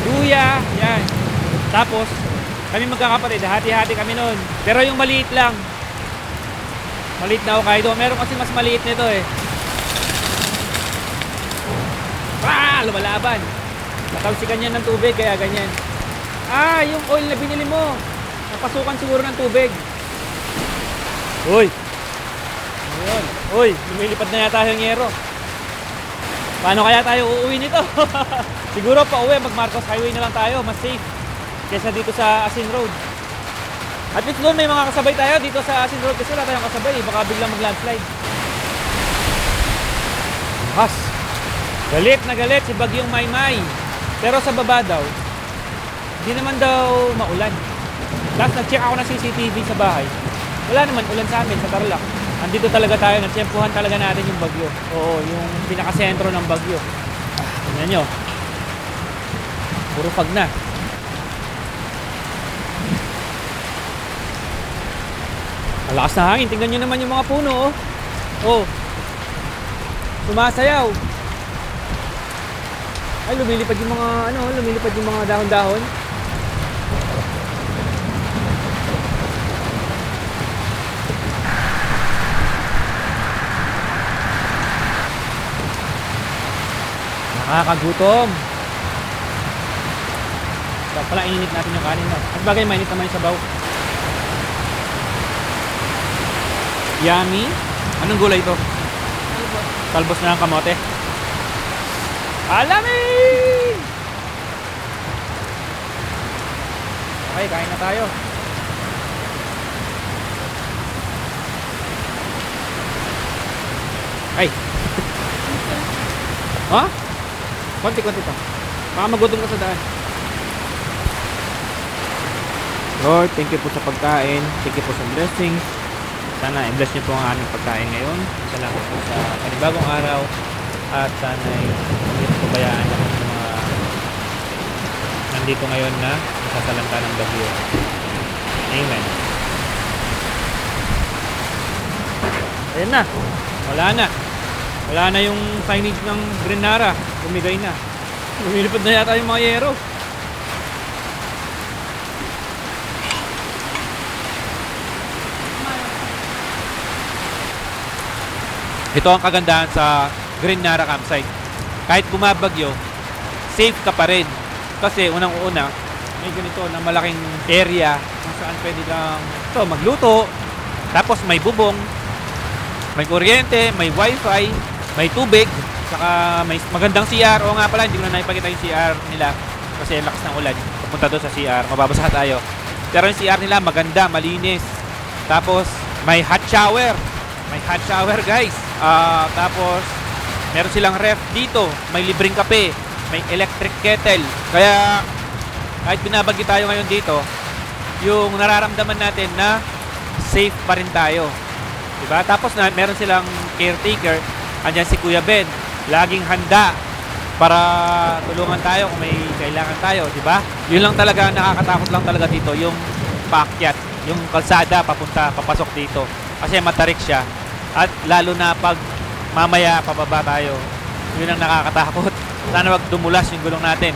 Luya, yan. Tapos kami magkakapatid, hati-hati kami noon. Pero yung maliit lang. Maliit na Hokkaido. Meron kasi mas maliit nito eh. Lumalaban. Natalsikan yan ng tubig kaya ganyan. Yung oil na binili mo. Napasukan siguro ng tubig. Uy. Ayun. Uy, lumilipad na yata yung yero. Paano kaya tayo uuwi nito? Siguro pa uwi, mag Marcos Highway na lang tayo. Mas safe. Kesa dito sa Asin Road. At least doon may mga kasabay tayo dito sa Asin Road kasi wala tayong kasabay. Baka biglang mag-landslide. Has. Galit na galit si Bagyong Maymay. Pero sa baba daw, hindi naman daw maulan. Tapos nag-check ako ng CCTV sa bahay. Wala naman ulan sa amin, sa Tarlac. Andito talaga tayo, nagtsempuhan talaga natin yung bagyo. Oo, yung pinakasentro ng bagyo. Tingnan nyo. Puro fog na. Malakas na hangin. Tingnan nyo naman yung mga puno, oh. Oh. Sumasayaw. Ay, lumilipad yung mga dahon-dahon. Nakakagutom. Dapat pala ininit natin yung kanin, no? At bagay, mainit naman yung sabaw. Yummy. Anong gulay ito? Talbos na ng kamote. Alamig! Okay, kain na tayo. Ay! Ha? Konti-konti to. Baka magutom ka sa daan. Lord, thank you po sa pagkain. Thank you po sa blessings. Sana i-bless niyo po ang aming pagkain ngayon. Salamat po sa panibagong araw. At sana hindi po bayaan ako sa mga nandito ngayon na nasasalanta ng bagyo. Amen. Ayan na. Wala na. Wala na yung signage ng Grenara. Bumigay na. Lumilipad na yata yung mga yero. Ito ang kagandahan sa Grenara campsite. Kahit bumabagyo, safe ka pa rin. Kasi unang-una, may ganito na malaking area kung saan pwede kang magluto. Tapos may bubong, may kuryente, may wifi, may tubig, saka may magandang CR. O nga pala, hindi ko na naipakita yung CR nila kasi lakas ng ulan. Papunta doon sa CR, mababasa tayo. Pero yung CR nila maganda, malinis. Tapos may hot shower. May hot shower, guys. Tapos meron silang ref dito, may libreng kape, may electric kettle. Kaya kahit binabagyo tayo ngayon dito, yung nararamdaman natin na safe pa rin tayo. Diba? Tapos meron silang caretaker. Andyan si Kuya Ben. Laging handa para tulungan tayo kung may kailangan tayo, diba? Yun lang talaga, nakakatakot lang talaga dito, yung paakyat, yung kalsada papasok dito. Kasi matarik siya. At lalo na pag mamaya pababa tayo, yun ang nakakatakot. Sana wag dumulas yung gulong natin.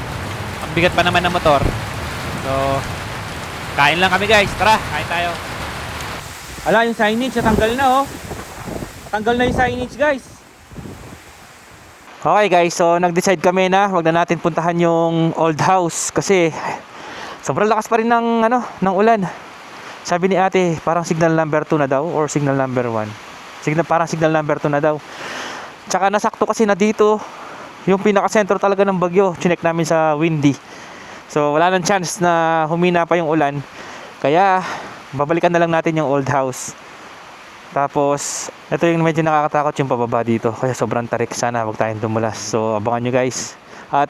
Ang bigat pa naman ng motor. So, kain lang kami guys. Tara, kain tayo. Ala, yung signage natanggal na oh. Tanggal na yung signage guys. Okay guys, so nag-decide kami na wag na natin puntahan yung old house kasi sobrang lakas pa rin ng ulan. Sabi ni ate, parang signal number 2 na daw or signal number 1. Parang signal number 2 na daw. Tsaka nasakto kasi na dito yung pinaka-sentro talaga ng bagyo. Chinek namin sa windy. So wala nang chance na humina pa yung ulan. Kaya babalikan na lang natin yung old house. Tapos ito yung medyo nakakatakot yung pababa dito kasi sobrang tarik. Sana wag tayong dumulas. So abangan nyo guys. At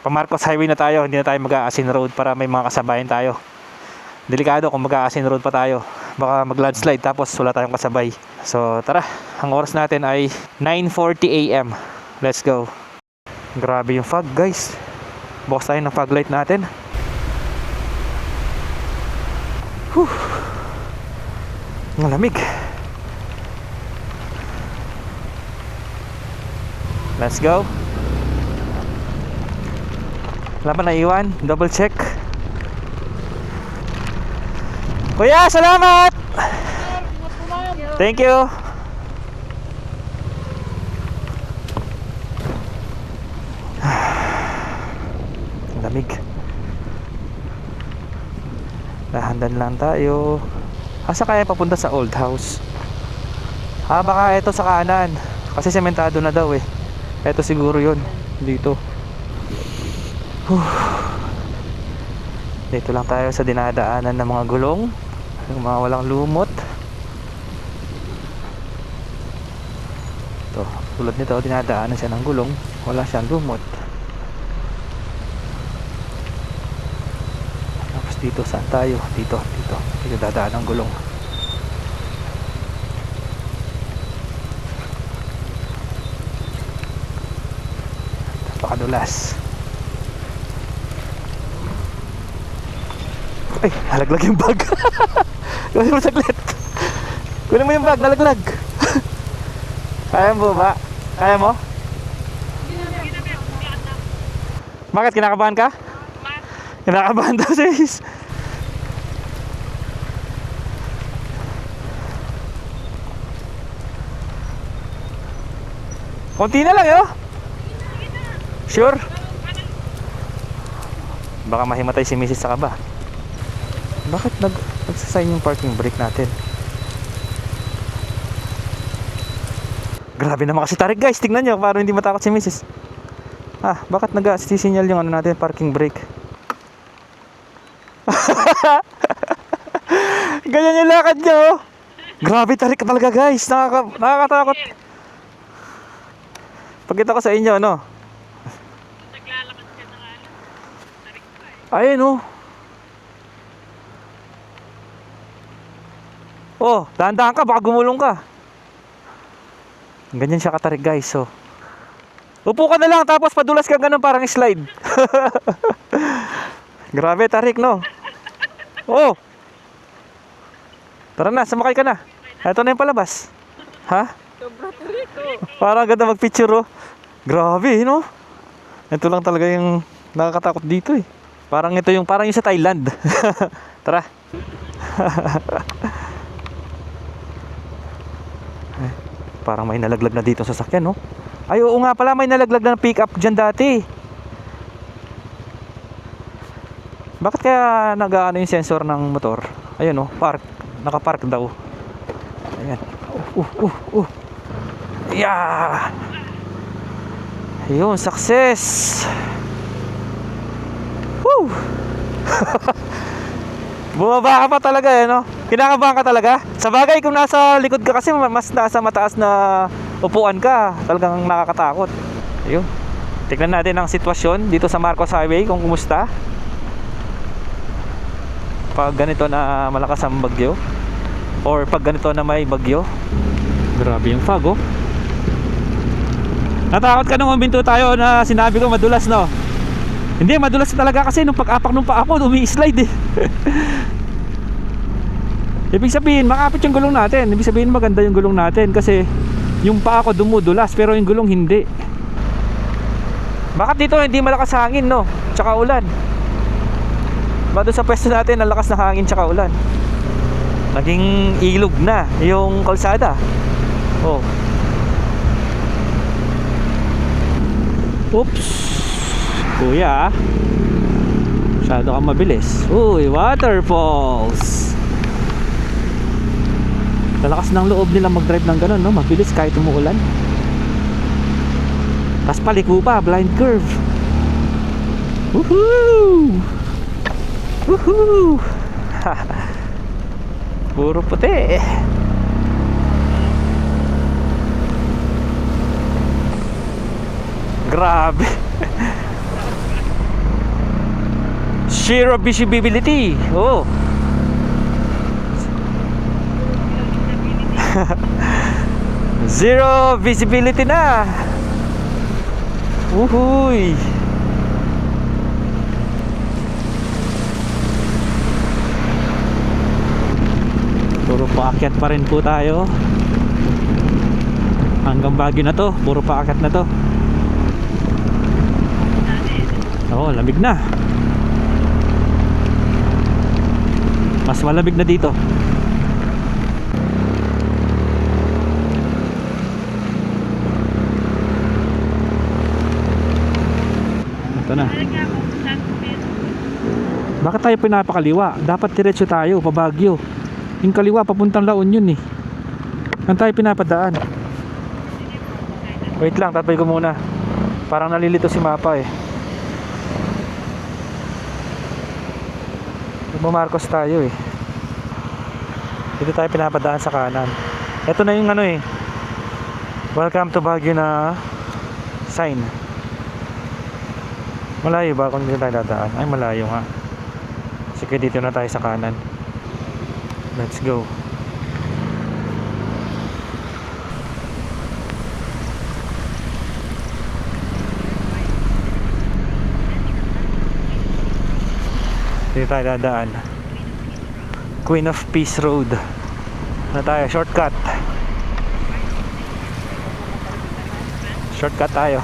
pa Marcos Highway na tayo. Hindi na tayo mag-aasin road para may mga kasabayan tayo. Delikado kung mag-aasin road pa tayo. Baka mag-landslide tapos wala tayong kasabay. So tara, ang oras natin ay 9:40 AM. Let's go. Grabe yung fog guys. Bukas tayo ng fog light natin. Whew. Ang lamig. Let's go. Wala pa naiwan. Double check. Kuya, salamat! Thank you. Lamig. Dahan-dahan lang tayo. Asa kaya papunta sa old house? Baka ito sa kanan. Kasi sementado na daw eh. Ito siguro yun. Dito. Dito lang tayo sa dinadaanan ng mga gulong. Yung mga walang lumot. Ito, tulad nito, dinadaanan siya ng gulong. Wala siyang lumot. Tapos dito, saan tayo? Dito dadaan ng gulong. Napakadulas. Ay, nalaglag yung bag. Kunin mo saglit. Kunin mo yung bag, nalaglag. Kaya mo ba? Kaya mo? Bakit? Kinakabahan ka? Kinakabahan daw sis. Konti na lang yun. Sure? Baka mahimatay si Mrs. sa kaba. Bakit nagsasign yung parking brake natin? Grabe naman kasi tarik guys. Tingnan nyo para hindi matakot si Mrs. Bakit nag-signal yung natin parking brake? Ganyan yung lakad nyo. Grabe tarik ka talaga guys. Nakakatakot. Pagkita ko sa inyo Naglalakad ka na nga. Ayun oh, dahan-dahan ka, baka gumulong ka. Ganyan siya katarik guys. So upo ka na lang tapos padulas ka ganun parang slide. Grabe tarik no. Oh, tara na, sumakay ka na. Ito na yung palabas. Sobra tarik oh. Parang ganda mag-picture oh. Grabe no. Ito lang talaga yung nakakatakot dito eh. Parang yung sa Thailand. Tara. Parang may nalaglag na dito sa sasakyan no. Ay oo nga pala, may nalaglag na pick up dyan dati. Bakit kaya nag-aano yung sensor ng motor? Ayun oh, nakapark daw. Ayan. Yeah. Ayun, success. Woo. Bumaba ka pa talaga no. Kinakabahan ka talaga. Sa bagay kung nasa likod ka kasi mas nasa mataas na upuan ka, talagang nakakatakot. Ayun. Tignan natin ang sitwasyon dito sa Marcos Highway kung kumusta. Pag ganito na malakas ang bagyo. or pag ganito na may bagyo. Grabe yung fog, oh. Natakot ka nung huminto tayo na sinabi ko madulas, no? Hindi, madulas talaga kasi nung pag-apak nung paa ko, umi-slide eh. Ibig sabihin, makapit yung gulong natin. Ibig sabihin, maganda yung gulong natin kasi yung paa ko dumudulas pero yung gulong hindi. Bakit dito hindi malakas hangin, no? Tsaka ulan. Ba doon sa pwesto natin, ang lakas na hangin tsaka ulan. Naging ilog na yung kalsada. Oh. Oops. Kuya, masyado kang mabilis. Uy, waterfalls. Lalakas ng loob nila mag-drive ng ganun, no? Mabilis kahit umuulan. Tas paliko pa, blind curve. Woohoo! Woohoo! Puro puti. Grabe. Zero visibility. Oh. Zero visibility na. Uhuy. Puro paakyat pa rin po tayo. Hanggang Baguio na to, puro paakyat na to. Oh, lamig na. Mas malamig na dito. Ito na. Bakit tayo pinapakaliwa? Dapat diretso tayo, pa Baguio. Yung kaliwa, papuntang La Union eh. Saan tayo pinapadaan? Wait lang, tatay ko muna. Parang nalilito si Mapa eh. Marcos tayo eh. Dito tayo pinapadaan sa kanan. Ito na yung ano eh, welcome to Baguio na sign. Malayo ba kung dito tayo dadaan? Ay, malayo nga. Sige, dito na tayo sa kanan. Let's go. Dito tayo dadaan. Queen of Peace Road na tayo, shortcut. Shortcut tayo.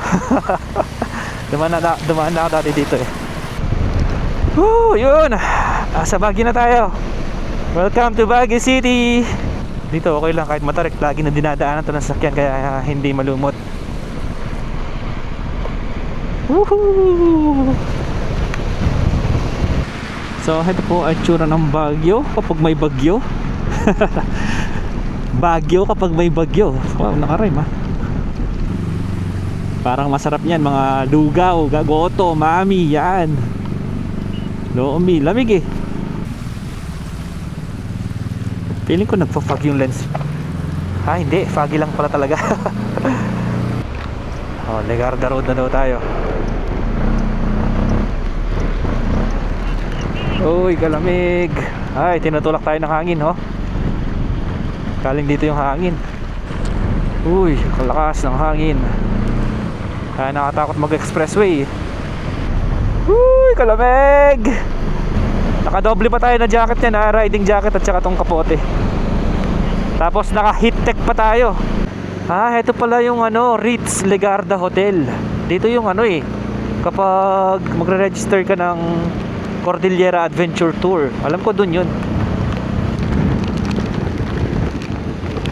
dumaan na ako dati dito eh. Woo, yun. Sa Baguio na tayo. Welcome to Baguio City. Dito okay lang kahit matarik, lagi na dinadaanan ito ng sakyan kaya hindi malumot. Woohoo! So ito po ang tsura ng Baguio kapag may bagyo. Baguio kapag may bagyo. Wow, nakarime ha. Parang masarap yan, mga lugaw, gagoto, mami, yan. Loomi, lamig eh. Feeling ko nagpa-fog yung lens. Ah, hindi, foggy lang pala talaga. Oh, Legarda Road na daw tayo. Uy, kalamig. Ay, tinutulak tayo ng hangin, oh. Galing dito yung hangin. Uy, kalakas ng hangin. Kaya nakatakot mag-expressway. Uy, kalamig. Nakadoble pa tayo na jacket yan, ha? Riding jacket at saka tong kapote. Tapos naka-heat tech pa tayo. Ah, ito pala yung ano, Ritz Legarda Hotel. Dito yung ano eh, kapag magre-register ka ng Cordillera Adventure Tour. Alam ko dun yun.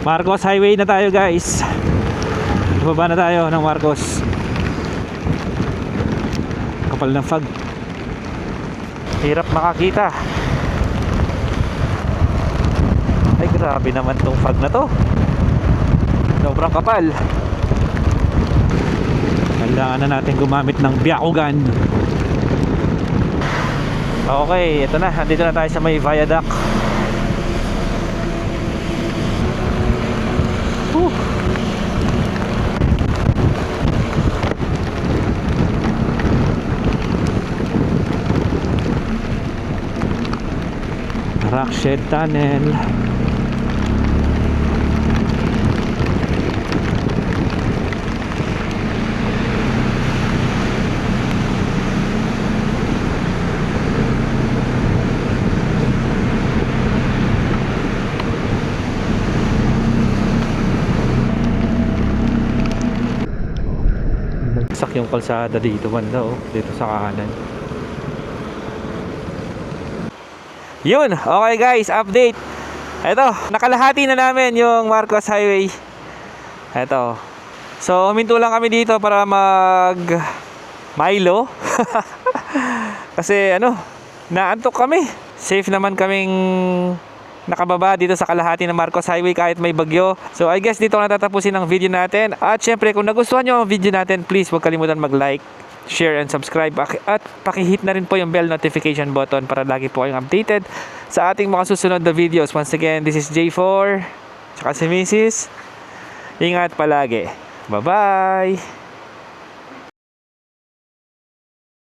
Marcos Highway na tayo, guys. Baba na tayo ng Marcos. Kapal ng fog. Hirap makakita. Ay, grabe naman tong fog na to. Sobrang kapal. Kailangan na natin gumamit ng Byakugan. Okay, ito na. Andito na tayo sa may viaduct. Rockshed Tunnel. nablock yung kalsada dito banda oh, dito sa kanan. Yun, okay guys, update. Eto, nakalahati na namin yung Marcos Highway. Eto. So, huminto lang kami dito para mag Milo. Kasi naantok kami. Safe naman kaming nakababa dito sa kalahati ng Marcos Highway kahit may bagyo. So I guess dito na tatapusin ang video natin. At syempre kung nagustuhan nyo ang video natin, please huwag kalimutan mag-like, share and subscribe. At pakihit na rin po yung bell notification button para lagi po kayong updated sa ating mga susunod na videos. Once again, this is J4 tsaka si Mrs. Ingat palagi. Bye-bye!